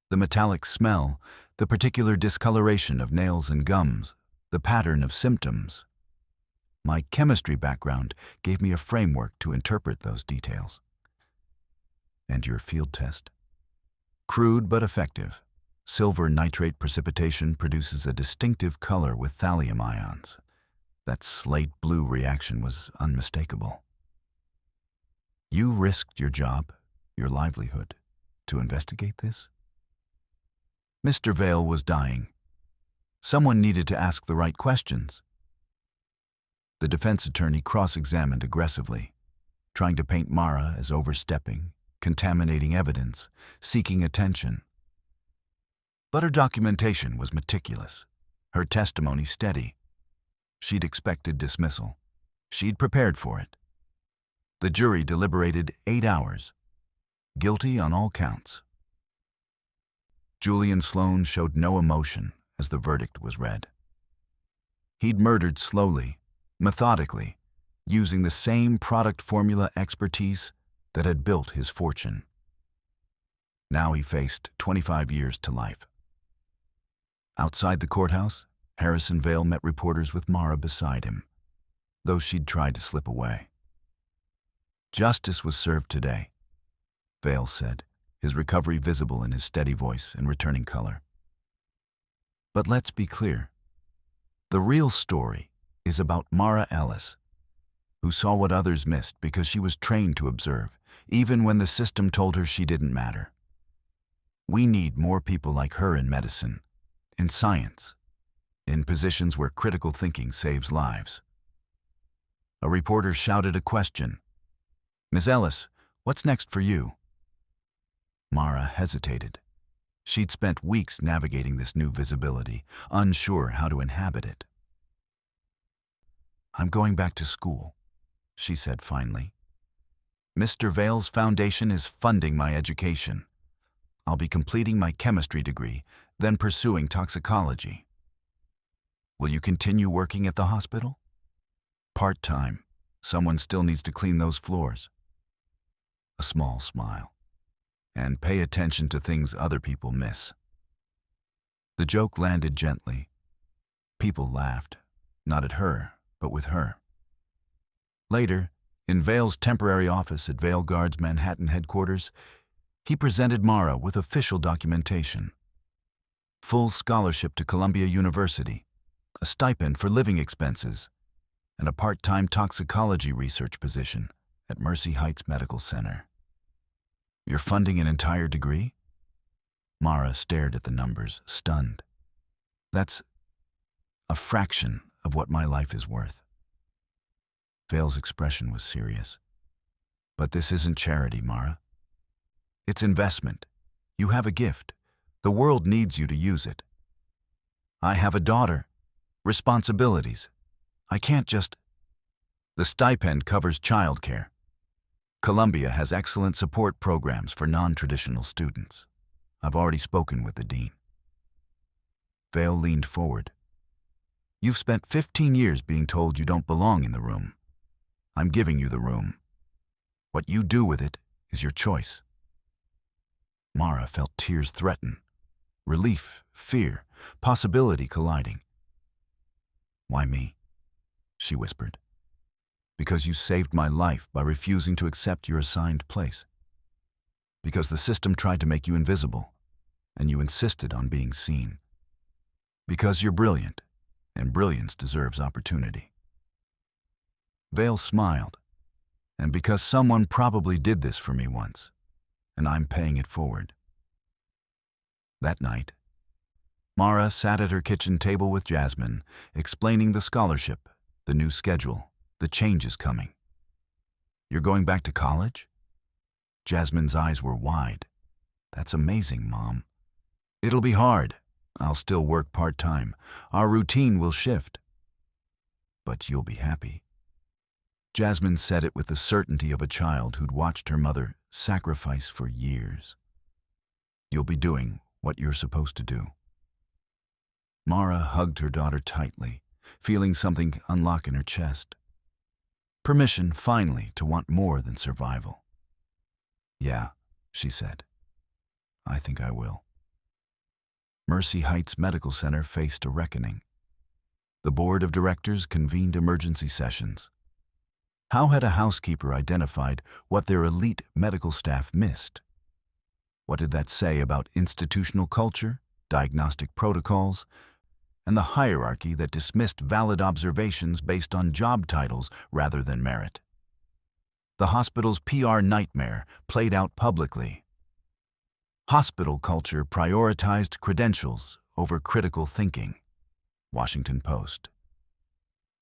The metallic smell, the particular discoloration of nails and gums, the pattern of symptoms. My chemistry background gave me a framework to interpret those details. And your field test? Crude but effective. Silver nitrate precipitation produces a distinctive color with thallium ions. That slate blue reaction was unmistakable. You risked your job, your livelihood, to investigate this? Mr. Vail was dying. Someone needed to ask the right questions. The defense attorney cross-examined aggressively, trying to paint Mara as overstepping, contaminating evidence, seeking attention. But her documentation was meticulous, her testimony steady. She'd expected dismissal. She'd prepared for it. The jury deliberated 8 hours. Guilty on all counts. Julian Sloan showed no emotion as the verdict was read. He'd murdered slowly, methodically, using the same product formula expertise that had built his fortune. Now he faced 25 years to life. Outside the courthouse, Harrison Vail met reporters with Mara beside him, though she'd tried to slip away. Justice was served today, Vail said, his recovery visible in his steady voice and returning color. But let's be clear. The real story is about Mara Ellis, who saw what others missed because she was trained to observe, even when the system told her she didn't matter. We need more people like her in medicine, in science, in positions where critical thinking saves lives. A reporter shouted a question. Ms. Ellis, what's next for you? Mara hesitated. She'd spent weeks navigating this new visibility, unsure how to inhabit it. I'm going back to school, she said finally. Mr. Vail's foundation is funding my education. I'll be completing my chemistry degree, then pursuing toxicology. Will you continue working at the hospital? Part-time. Someone still needs to clean those floors. A small smile. And pay attention to things other people miss. The joke landed gently. People laughed, not at her, but with her. Later, in Vail's temporary office at Vail Guard's Manhattan headquarters, he presented Mara with official documentation. Full scholarship to Columbia University, a stipend for living expenses, and a part-time toxicology research position at Mercy Heights Medical Center. You're funding an entire degree? Mara stared at the numbers, stunned. That's a fraction of what my life is worth. Vail's expression was serious. But this isn't charity, Mara. It's investment. You have a gift. The world needs you to use it. I have a daughter. Responsibilities. I can't just... The stipend covers childcare. Columbia has excellent support programs for non-traditional students. I've already spoken with the dean. Vail leaned forward. You've spent 15 years being told you don't belong in the room. I'm giving you the room. What you do with it is your choice. Mara felt tears threaten. relief, fear, possibility colliding. "Why me?" she whispered. "Because you saved my life by refusing to accept your assigned place. Because the system tried to make you invisible, and you insisted on being seen. Because you're brilliant, and brilliance deserves opportunity." Vale smiled. "And because someone probably did this for me once, and I'm paying it forward." That night, Mara sat at her kitchen table with Jasmine, explaining the scholarship, the new schedule, the changes coming. "You're going back to college?" Jasmine's eyes were wide. "That's amazing, Mom." "It'll be hard. I'll still work part-time. Our routine will shift." "But you'll be happy." Jasmine said it with the certainty of a child who'd watched her mother sacrifice for years. "You'll be doing what you're supposed to do." Mara hugged her daughter tightly, feeling something unlock in her chest. Permission, finally, to want more than survival. "Yeah," she said. "I think I will." Mercy Heights Medical Center faced a reckoning. The board of directors convened emergency sessions. How had a housekeeper identified what their elite medical staff missed? What did that say about institutional culture, diagnostic protocols, and the hierarchy that dismissed valid observations based on job titles rather than merit? The hospital's PR nightmare played out publicly. Hospital culture prioritized credentials over critical thinking. Washington Post.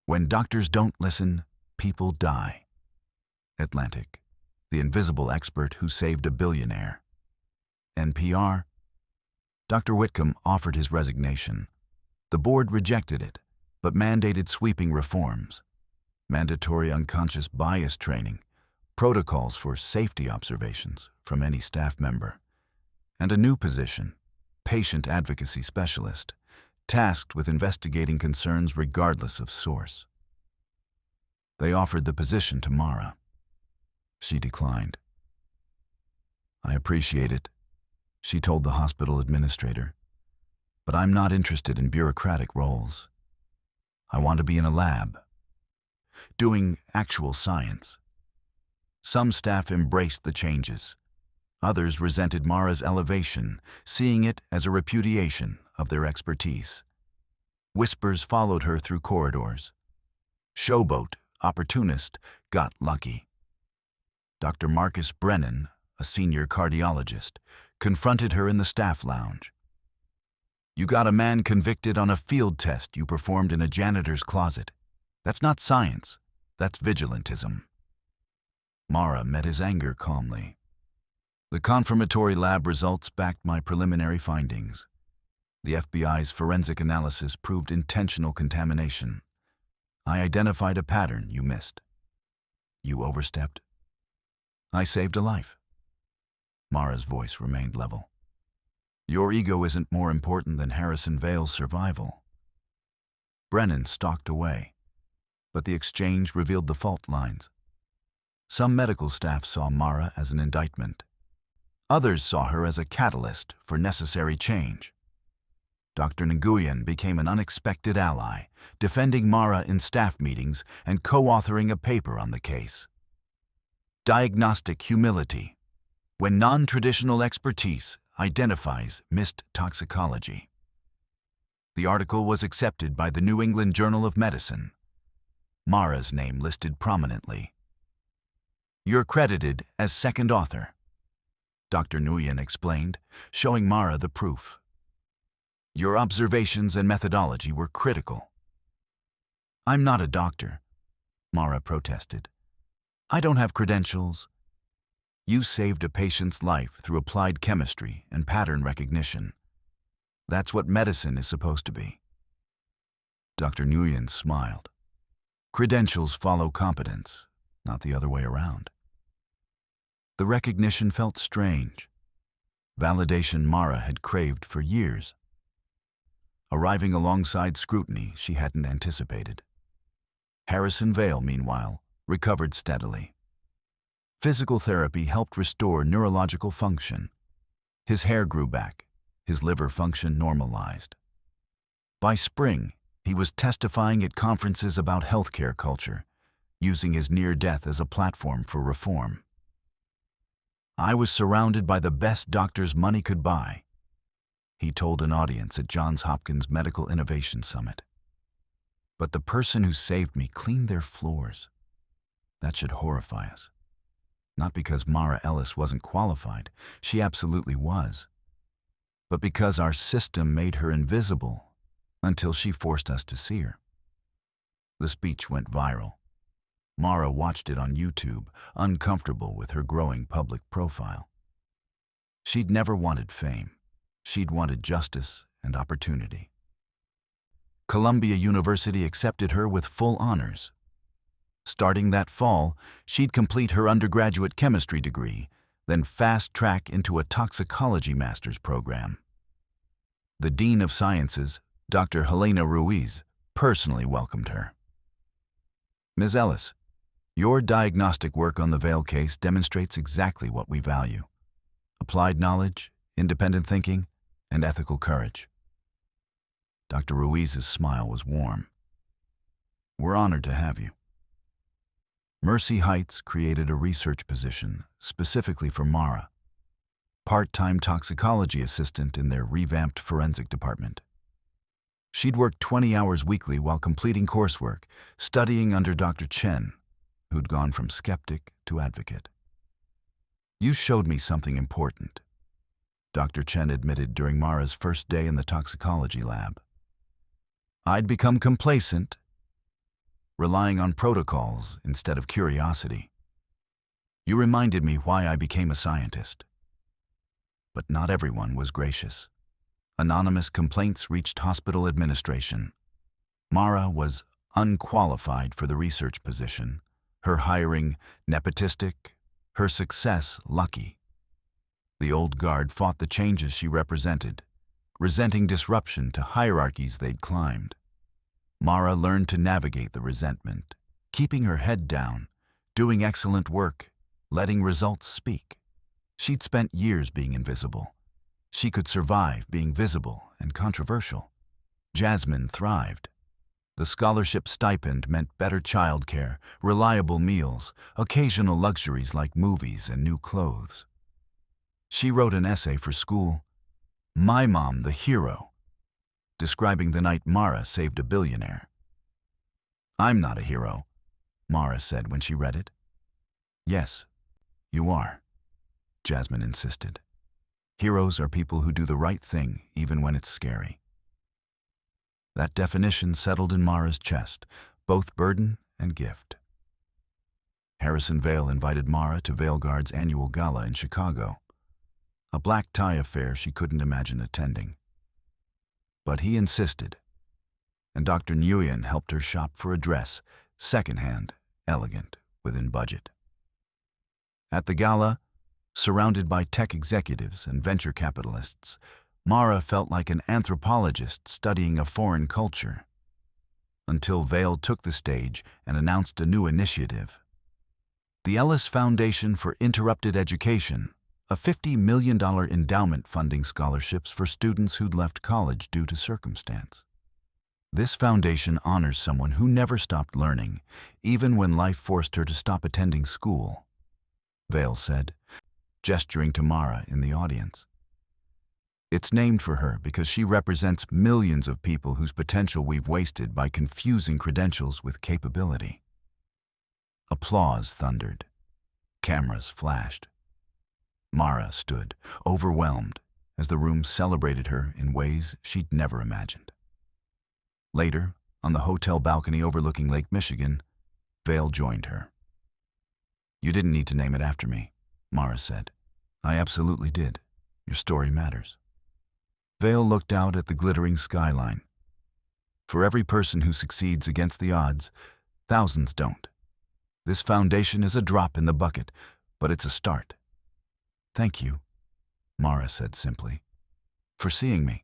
When doctors don't listen, people die. Atlantic. The invisible expert who saved a billionaire. NPR. Dr. Whitcomb offered his resignation. The board rejected it, but mandated sweeping reforms. Mandatory unconscious bias training, protocols for safety observations from any staff member, and a new position, patient advocacy specialist, tasked with investigating concerns regardless of source. They offered the position to Mara. She declined. "I appreciate it," she told the hospital administrator, "but I'm not interested in bureaucratic roles. I want to be in a lab, doing actual science." Some staff embraced the changes. Others resented Mara's elevation, seeing it as a repudiation of their expertise. Whispers followed her through corridors. Showboat, opportunist, got lucky. Dr. Marcus Brennan, a senior cardiologist, confronted her in the staff lounge. "You got a man convicted on a field test you performed in a janitor's closet. That's not science, that's vigilantism." Mara met his anger calmly. "The confirmatory lab results backed my preliminary findings. The FBI's forensic analysis proved intentional contamination. I identified a pattern you missed. You overstepped. I saved a life." Mara's voice remained level. "Your ego isn't more important than Harrison Vale's survival." Brennan stalked away, but the exchange revealed the fault lines. Some medical staff saw Mara as an indictment. Others saw her as a catalyst for necessary change. Dr. Nguyen became an unexpected ally, defending Mara in staff meetings and co-authoring a paper on the case. Diagnostic humility, when non-traditional expertise identifies missed toxicology. The article was accepted by the New England Journal of Medicine. Mara's name listed prominently. "You're credited as second author," Dr. Nguyen explained, showing Mara the proof. "Your observations and methodology were critical." "I'm not a doctor," Mara protested. "I don't have credentials." "You saved a patient's life through applied chemistry and pattern recognition. That's what medicine is supposed to be." Dr. Nguyen smiled. "Credentials follow competence, not the other way around." The recognition felt strange. Validation Mara had craved for years. Arriving alongside scrutiny she hadn't anticipated. Harrison Vale, meanwhile, recovered steadily. Physical therapy helped restore neurological function. His hair grew back, His liver function normalized. By spring, he was testifying at conferences about healthcare culture, using his near death as a platform for reform. "I was surrounded by the best doctors money could buy," he told an audience at Johns Hopkins Medical Innovation Summit. "But the person who saved me cleaned their floors." That should horrify us. Not because Mara Ellis wasn't qualified, she absolutely was, but because our system made her invisible until she forced us to see her. The speech went viral. Mara watched it on YouTube, uncomfortable with her growing public profile. She'd never wanted fame. She'd wanted justice and opportunity. Columbia University accepted her with full honors. Starting that fall, she'd complete her undergraduate chemistry degree, then fast-track into a toxicology master's program. The Dean of Sciences, Dr. Helena Ruiz, personally welcomed her. "Ms. Ellis, your diagnostic work on the Vail case demonstrates exactly what we value: applied knowledge, independent thinking, and ethical courage." Dr. Ruiz's smile was warm. "We're honored to have you." Mercy Heights created a research position specifically for Mara, part-time toxicology assistant in their revamped forensic department. She'd work 20 hours weekly while completing coursework, studying under Dr. Chen, who'd gone from skeptic to advocate. "You showed me something important," Dr. Chen admitted during Mara's first day in the toxicology lab. "I'd become complacent, relying on protocols instead of curiosity. You reminded me why I became a scientist." But not everyone was gracious. Anonymous complaints reached hospital administration. Mara was unqualified for the research position, her hiring nepotistic, her success lucky. The old guard fought the changes she represented, resenting disruption to hierarchies they'd climbed. Mara learned to navigate the resentment, keeping her head down, doing excellent work, letting results speak. She'd spent years being invisible. She could survive being visible and controversial. Jasmine thrived. The scholarship stipend meant better childcare, reliable meals, occasional luxuries like movies and new clothes. She wrote an essay for school, "My Mom the Hero," describing the night Mara saved a billionaire. "I'm not a hero," Mara said when she read it. "Yes, you are," Jasmine insisted. "Heroes are people who do the right thing even when it's scary." That definition settled in Mara's chest, both burden and gift. Harrison Vail invited Mara to VailGuard's annual gala in Chicago, a black tie affair she couldn't imagine attending. But he insisted, and Dr. Nguyen helped her shop for a dress, secondhand, elegant, within budget. At the gala, surrounded by tech executives and venture capitalists, Mara felt like an anthropologist studying a foreign culture. Until Vail took the stage and announced a new initiative. The Ellis Foundation for Interrupted Education, a $50 million endowment funding scholarships for students who'd left college due to circumstance. This foundation honors someone who never stopped learning, even when life forced her to stop attending school, Vail said, gesturing to Mara in the audience. "It's named for her because she represents millions of people whose potential we've wasted by confusing credentials with capability." Applause thundered. Cameras flashed. Mara stood, overwhelmed, as the room celebrated her in ways she'd never imagined. Later, on the hotel balcony overlooking Lake Michigan, Vail joined her. "You didn't need to name it after me," Mara said. "I absolutely did. Your story matters." Vail looked out at the glittering skyline. For every person who succeeds against the odds, thousands don't. This foundation is a drop in the bucket, but it's a start. "Thank you," Mara said simply, "for seeing me."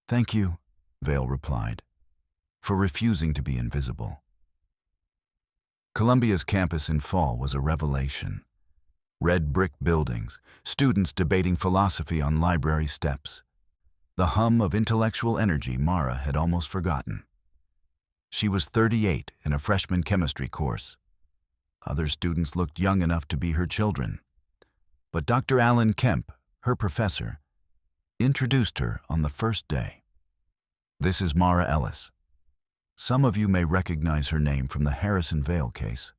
"Thank you," Vail replied, "for refusing to be invisible." Columbia's campus in fall was a revelation. Red brick buildings, students debating philosophy on library steps. The hum of intellectual energy Mara had almost forgotten. She was 38 in a freshman chemistry course. Other students looked young enough to be her children. But Dr. Alan Kemp, her professor, introduced her on the first day. This is Mara Ellis. Some of you may recognize her name from the Harrison Vale case.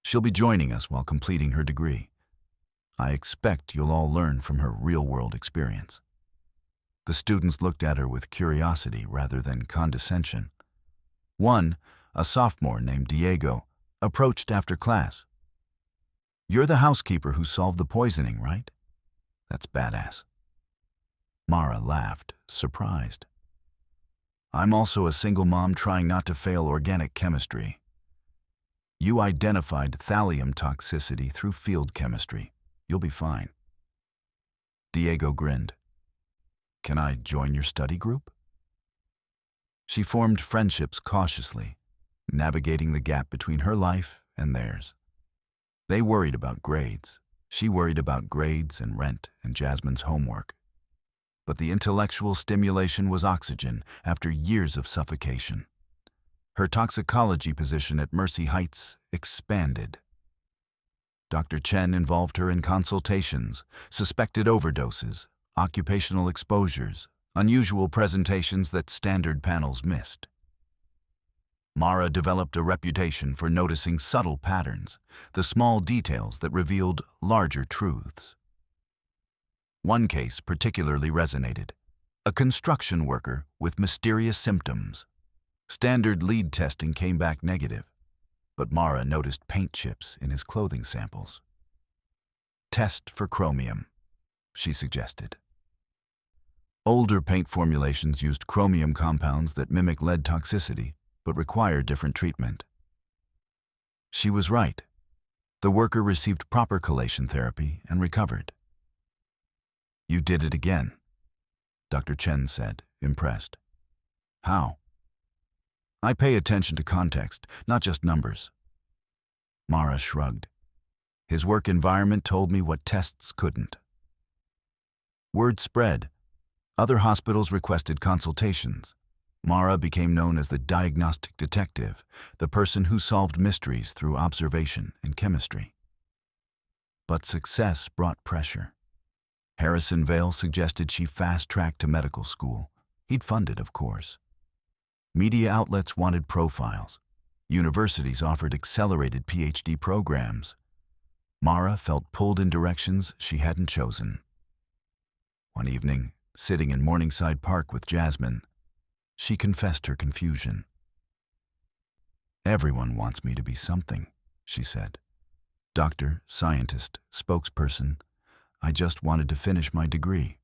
She'll be joining us while completing her degree. I expect you'll all learn from her real-world experience. The students looked at her with curiosity rather than condescension. One, a sophomore named Diego, approached after class. "You're the housekeeper who solved the poisoning, right? That's badass." Mara laughed, surprised. "I'm also a single mom trying not to fail organic chemistry. You identified thallium toxicity through field chemistry. You'll be fine." Diego grinned. "Can I join your study group?" She formed friendships cautiously, navigating the gap between her life and theirs. They worried about grades. She worried about grades and rent and Jasmine's homework. But the intellectual stimulation was oxygen after years of suffocation. Her toxicology position at Mercy Heights expanded. Dr. Chen involved her in consultations, suspected overdoses, occupational exposures, unusual presentations that standard panels missed. Mara developed a reputation for noticing subtle patterns, the small details that revealed larger truths. One case particularly resonated: a construction worker with mysterious symptoms. Standard lead testing came back negative, but Mara noticed paint chips in his clothing samples. "Test for chromium," she suggested. Older paint formulations used chromium compounds that mimic lead toxicity, but require different treatment. She was right. The worker received proper chelation therapy and recovered. "You did it again," Dr. Chen said, impressed. "How?" "I pay attention to context, not just numbers." Mara shrugged. His work environment told me what tests couldn't. Word spread. Other hospitals requested consultations. Mara became known as the diagnostic detective, the person who solved mysteries through observation and chemistry. But success brought pressure. Harrison Vale suggested she fast-track to medical school. He'd fund it, of course. Media outlets wanted profiles. Universities offered accelerated PhD programs. Mara felt pulled in directions she hadn't chosen. One evening, sitting in Morningside Park with Jasmine, she confessed her confusion. "Everyone wants me to be something," she said. "Doctor, scientist, spokesperson. I just wanted to finish my degree."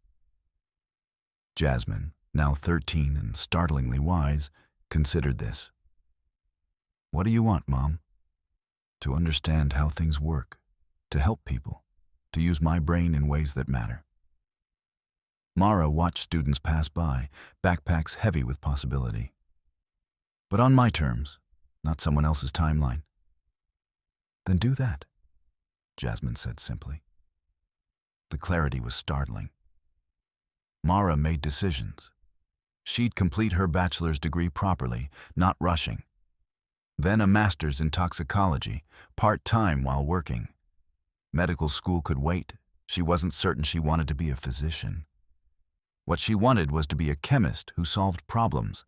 Jasmine, now 13 and startlingly wise, considered this. "What do you want, Mom?" "To understand how things work, to help people, to use my brain in ways that matter." Mara watched students pass by, backpacks heavy with possibility. "But on my terms, not someone else's timeline." "Then do that," Jasmine said simply. The clarity was startling. Mara made decisions. She'd complete her bachelor's degree properly, not rushing. Then a master's in toxicology, part-time while working. Medical school could wait. She wasn't certain she wanted to be a physician. What she wanted was to be a chemist who solved problems,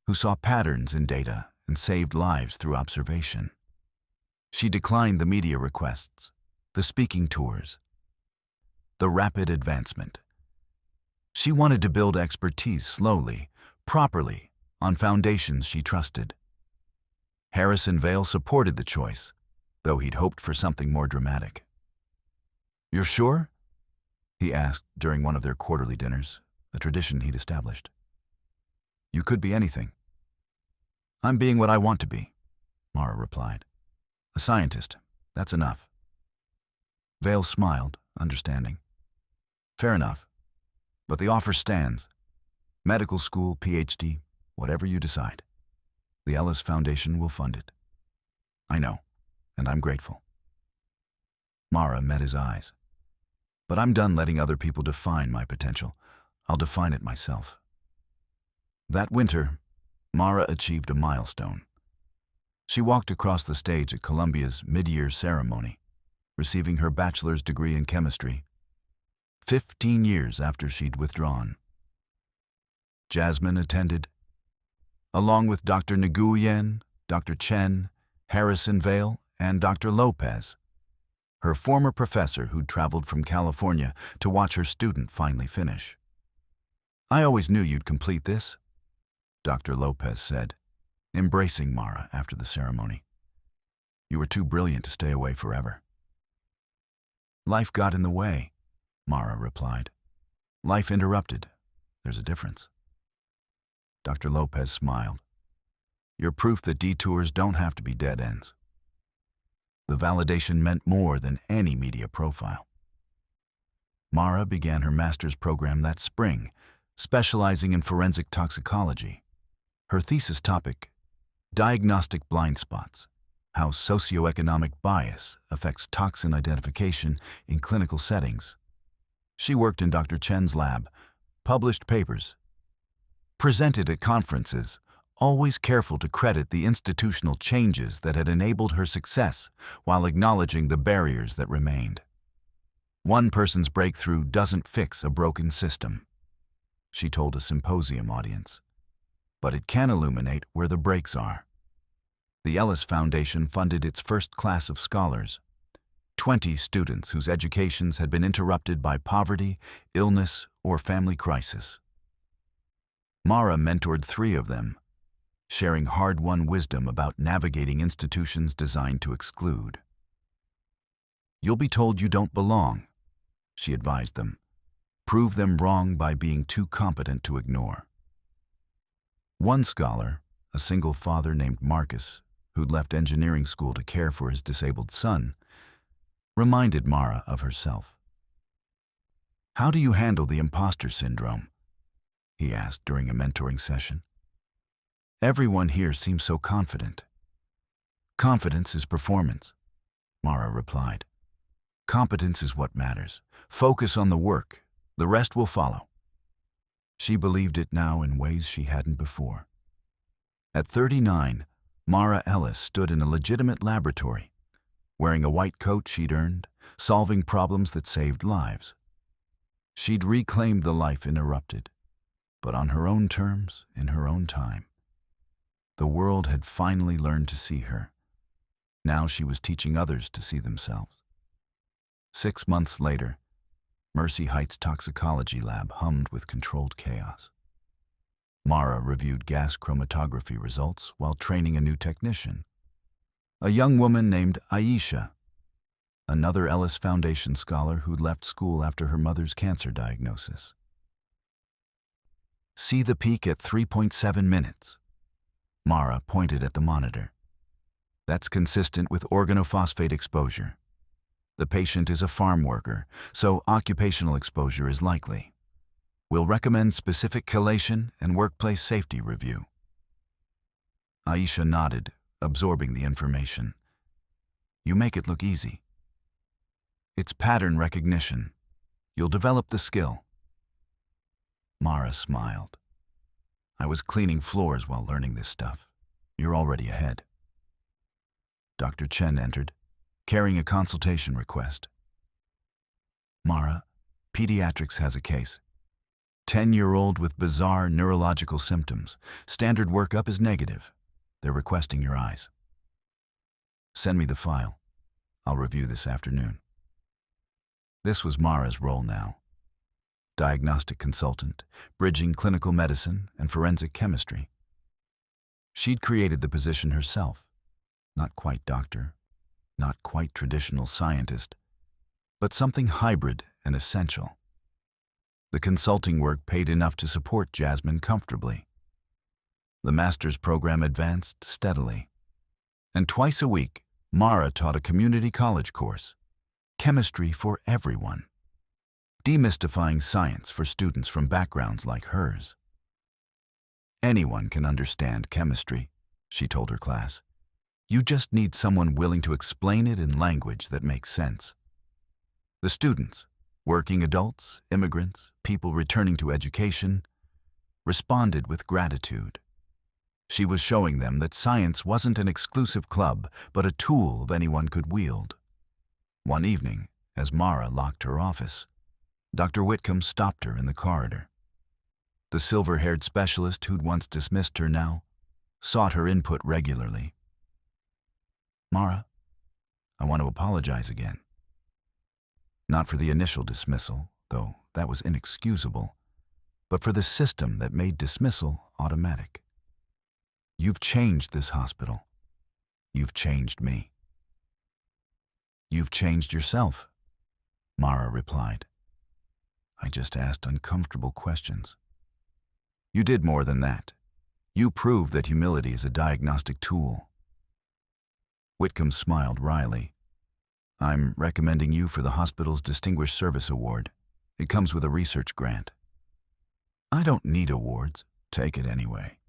who saw patterns in data and saved lives through observation. She declined the media requests, the speaking tours, the rapid advancement. She wanted to build expertise slowly, properly, on foundations she trusted. Harrison Vale supported the choice, though he'd hoped for something more dramatic. "You're sure?" he asked during one of their quarterly dinners, a tradition he'd established. "You could be anything." "I'm being what I want to be," Mara replied. "A scientist, that's enough." Vale smiled, understanding. "Fair enough. But the offer stands. Medical school, PhD, whatever you decide. The Ellis Foundation will fund it." "I know, and I'm grateful." Mara met his eyes. But I'm done letting other people define my potential. I'll define it myself. That winter, Mara achieved a milestone. She walked across the stage at Columbia's mid-year ceremony, receiving her bachelor's degree in chemistry, 15 years after she'd withdrawn. Jasmine attended, along with Dr. Nguyen, Dr. Chen, Harrison Vale, and Dr. Lopez, her former professor who'd traveled from California to watch her student finally finish. "I always knew you'd complete this," Dr. Lopez said, embracing Mara after the ceremony. "You were too brilliant to stay away forever." "Life got in the way," Mara replied. "Life interrupted. There's a difference." Dr. Lopez smiled. "You're proof that detours don't have to be dead ends." The validation meant more than any media profile. Mara began her master's program that spring, specializing in forensic toxicology. Her thesis topic, Diagnostic Blind Spots, How Socioeconomic Bias Affects Toxin Identification in Clinical Settings. She worked in Dr. Chen's lab, published papers, presented at conferences, always careful to credit the institutional changes that had enabled her success while acknowledging the barriers that remained. "One person's breakthrough doesn't fix a broken system," she told a symposium audience, "but it can illuminate where the breaks are." The Ellis Foundation funded its first class of scholars, 20 students whose educations had been interrupted by poverty, illness, or family crisis. Mara mentored 3 of them, sharing hard-won wisdom about navigating institutions designed to exclude. "You'll be told you don't belong," she advised them. "Prove them wrong by being too competent to ignore." One scholar, a single father named Marcus, who'd left engineering school to care for his disabled son, reminded Mara of herself. "How do you handle the imposter syndrome?" he asked during a mentoring session. "Everyone here seems so confident." "Confidence is performance," Mara replied. "Competence is what matters. Focus on the work. The rest will follow." She believed it now in ways she hadn't before. At 39, Mara Ellis stood in a legitimate laboratory, wearing a white coat she'd earned, solving problems that saved lives. She'd reclaimed the life interrupted, but on her own terms, in her own time. The world had finally learned to see her. Now she was teaching others to see themselves. 6 months later, Mercy Heights' toxicology lab hummed with controlled chaos. Mara reviewed gas chromatography results while training a new technician, a young woman named Aisha, another Ellis Foundation scholar who'd left school after her mother's cancer diagnosis. "See the peak at 3.7 minutes. Mara pointed at the monitor. "That's consistent with organophosphate exposure. The patient is a farm worker, so occupational exposure is likely. We'll recommend specific chelation and workplace safety review." Aisha nodded, absorbing the information. "You make it look easy." "It's pattern recognition. You'll develop the skill." Mara smiled. "I was cleaning floors while learning this stuff. You're already ahead." Dr. Chen entered, carrying a consultation request. "Mara, pediatrics has a case. 10-year-old with bizarre neurological symptoms. Standard workup is negative. They're requesting your eyes." "Send me the file. I'll review this afternoon." This was Mara's role now. Diagnostic consultant, bridging clinical medicine and forensic chemistry. She'd created the position herself. Not quite doctor, not quite traditional scientist, but something hybrid and essential. The consulting work paid enough to support Jasmine comfortably. The master's program advanced steadily. And twice a week, Mara taught a community college course, Chemistry for Everyone, demystifying science for students from backgrounds like hers. "Anyone can understand chemistry," she told her class. "You just need someone willing to explain it in language that makes sense." The students, working adults, immigrants, people returning to education, responded with gratitude. She was showing them that science wasn't an exclusive club, but a tool anyone could wield. One evening, as Mara locked her office, Dr. Whitcomb stopped her in the corridor. The silver-haired specialist who'd once dismissed her now sought her input regularly. "Mara, I want to apologize again. Not for the initial dismissal, though that was inexcusable, but for the system that made dismissal automatic. You've changed this hospital. You've changed me." "You've changed yourself," Mara replied. "I just asked uncomfortable questions." "You did more than that. You proved that humility is a diagnostic tool." Whitcomb smiled wryly. "I'm recommending you for the hospital's Distinguished Service Award. It comes with a research grant." "I don't need awards. Take it anyway.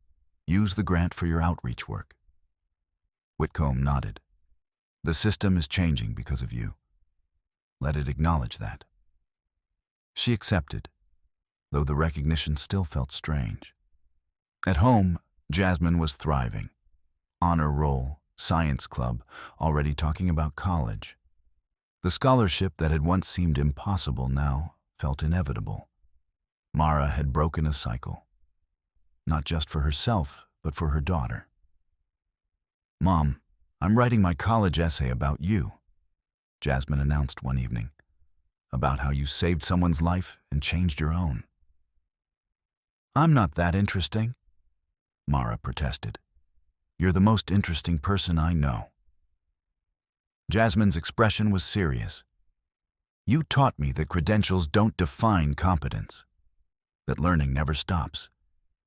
Use the grant for your outreach work." Whitcomb nodded. "The system is changing because of you. Let it acknowledge that." She accepted, though the recognition still felt strange. At home, Jasmine was thriving. Honor roll, science club, already talking about college. The scholarship that had once seemed impossible now felt inevitable. Mara had broken a cycle, not just for herself, but for her daughter. "Mom, I'm writing my college essay about you," Jasmine announced one evening, "about how you saved someone's life and changed your own." "I'm not that interesting," Mara protested. "You're the most interesting person I know." Jasmine's expression was serious. "You taught me that credentials don't define competence, that learning never stops,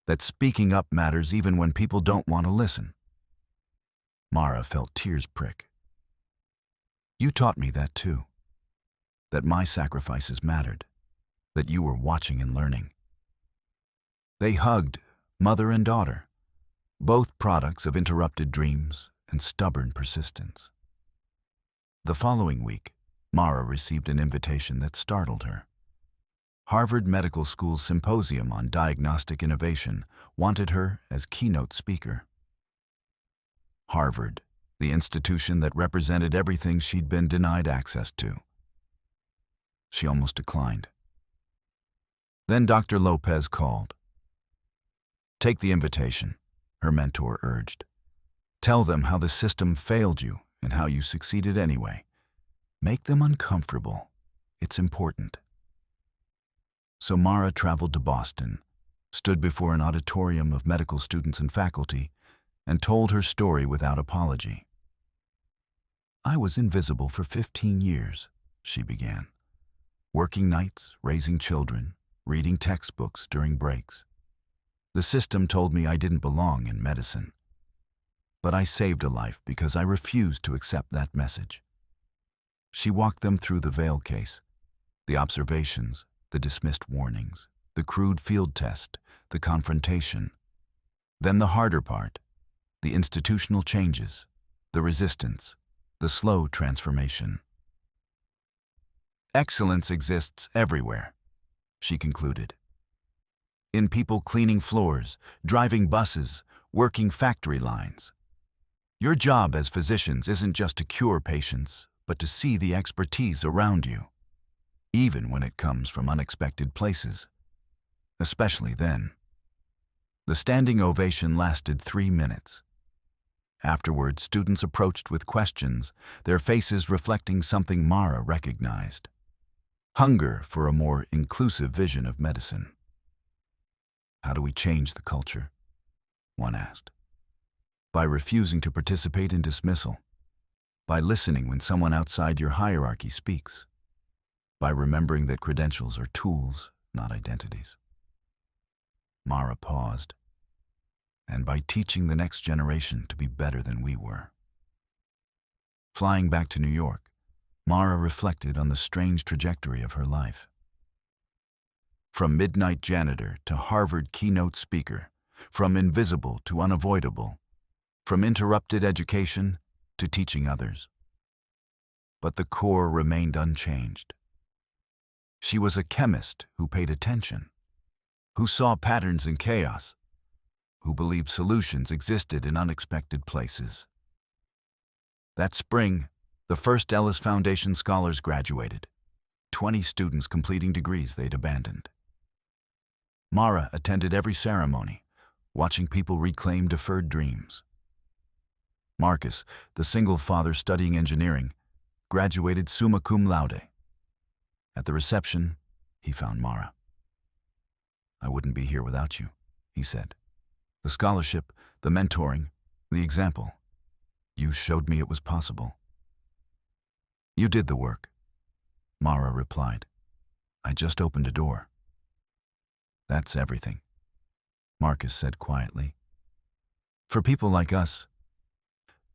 that speaking up matters even when people don't want to listen." Mara felt tears prick. "You taught me that too, that my sacrifices mattered, that you were watching and learning." They hugged, mother and daughter, both products of interrupted dreams and stubborn persistence. The following week, Mara received an invitation that startled her. Harvard Medical School's Symposium on Diagnostic Innovation wanted her as keynote speaker. Harvard, the institution that represented everything she'd been denied access to. She almost declined. Then Dr. Lopez called. "Take the invitation," her mentor urged. "Tell them how the system failed you and how you succeeded anyway. Make them uncomfortable. It's important." So Mara traveled to Boston, stood before an auditorium of medical students and faculty, and told her story without apology. "I was invisible for 15 years, she began. Working nights, raising children, reading textbooks during breaks. The system told me I didn't belong in medicine. But I saved a life because I refused to accept that message." She walked them through the veil case, the observations, the dismissed warnings, the crude field test, the confrontation. Then the harder part, the institutional changes, the resistance, the slow transformation. "Excellence exists everywhere," she concluded. "In people cleaning floors, driving buses, working factory lines. Your job as physicians isn't just to cure patients, but to see the expertise around you, even when it comes from unexpected places. Especially then." The standing ovation lasted 3 minutes. Afterward, students approached with questions, their faces reflecting something Mara recognized: hunger for a more inclusive vision of medicine. "How do we change the culture?" one asked. "By refusing to participate in dismissal. By listening when someone outside your hierarchy speaks. By remembering that credentials are tools, not identities." Mara paused. "And by teaching the next generation to be better than we were." Flying back to New York, Mara reflected on the strange trajectory of her life. From midnight janitor to Harvard keynote speaker, from invisible to unavoidable, from interrupted education to teaching others. But the core remained unchanged: She was a chemist who paid attention, who saw patterns in chaos, who believed solutions existed in unexpected places. That spring, the first Ellis Foundation scholars graduated, 20 students completing degrees they'd abandoned. Mara attended every ceremony, watching people reclaim deferred dreams. Marcus, the single father studying engineering, graduated summa cum laude. At the reception, he found Mara. "I wouldn't be here without you," he said. "The scholarship, the mentoring, the example. You showed me it was possible." "You did the work," Mara replied. "I just opened a door." "That's everything," Marcus said quietly. "For people like us,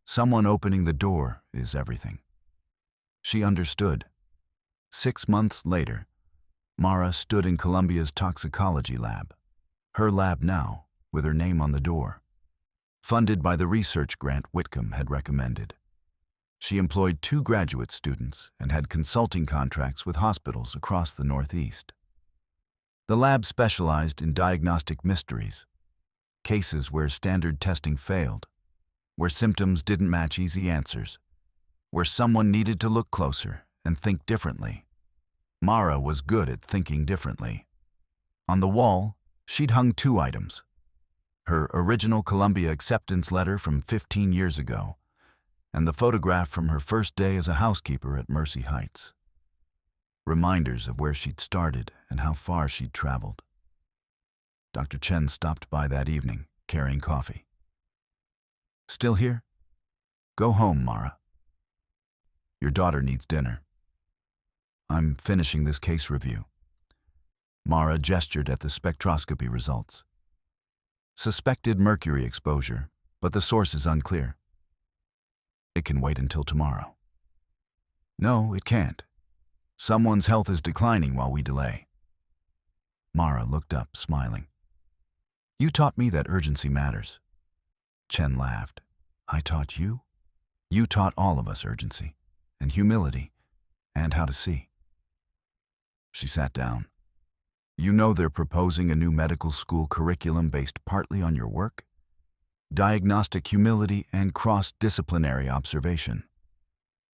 someone opening the door is everything." She understood. 6 months later, Mara stood in Columbia's toxicology lab. Her lab now, with her name on the door. Funded by the research grant Whitcomb had recommended. She employed 2 graduate students and had consulting contracts with hospitals across the Northeast. The lab specialized in diagnostic mysteries, cases where standard testing failed, where symptoms didn't match easy answers, where someone needed to look closer and think differently. Mara was good at thinking differently. On the wall, she'd hung 2 items. Her original Columbia acceptance letter from 15 years ago, and the photograph from her first day as a housekeeper at Mercy Heights. Reminders of where she'd started and how far she'd traveled. Dr. Chen stopped by that evening, carrying coffee. "Still here? Go home, Mara. Your daughter needs dinner." "I'm finishing this case review." Mara gestured at the spectroscopy results. "Suspected mercury exposure, but the source is unclear." "It can wait until tomorrow." "No, it can't. Someone's health is declining while we delay." Mara looked up, smiling. "You taught me that urgency matters." Chen laughed. "I taught you? You taught all of us urgency, and humility, and how to see." She sat down. "You know they're proposing a new medical school curriculum based partly on your work? Diagnostic humility and cross-disciplinary observation.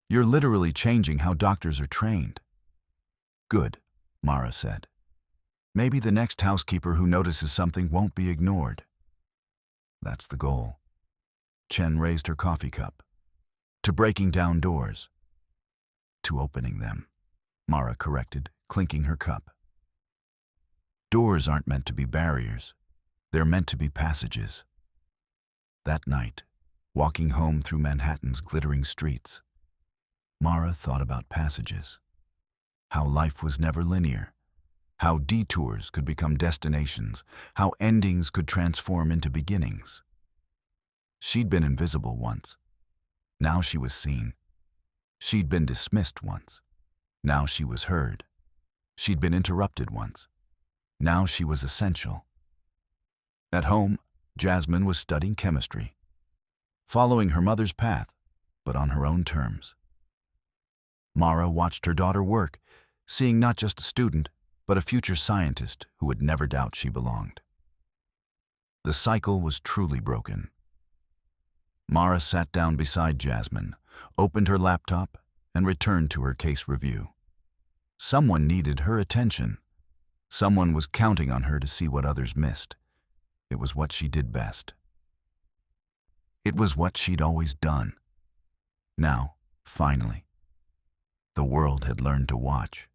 You're literally changing how doctors are trained." "Good," Mara said. "Maybe the next housekeeper who notices something won't be ignored." "That's the goal." Chen raised her coffee cup. "To breaking down doors." "To opening them," Mara corrected, clinking her cup. "Doors aren't meant to be barriers. They're meant to be passages." That night, walking home through Manhattan's glittering streets, Mara thought about passages. How life was never linear. How detours could become destinations. How endings could transform into beginnings. She'd been invisible once. Now she was seen. She'd been dismissed once. Now she was heard. She'd been interrupted once. Now she was essential. At home, Jasmine was studying chemistry, following her mother's path, but on her own terms. Mara watched her daughter work, seeing not just a student, but a future scientist who would never doubt she belonged. The cycle was truly broken. Mara sat down beside Jasmine, opened her laptop, and returned to her case review. Someone needed her attention. Someone was counting on her to see what others missed. It was what she did best. It was what she'd always done. Now, finally, the world had learned to watch.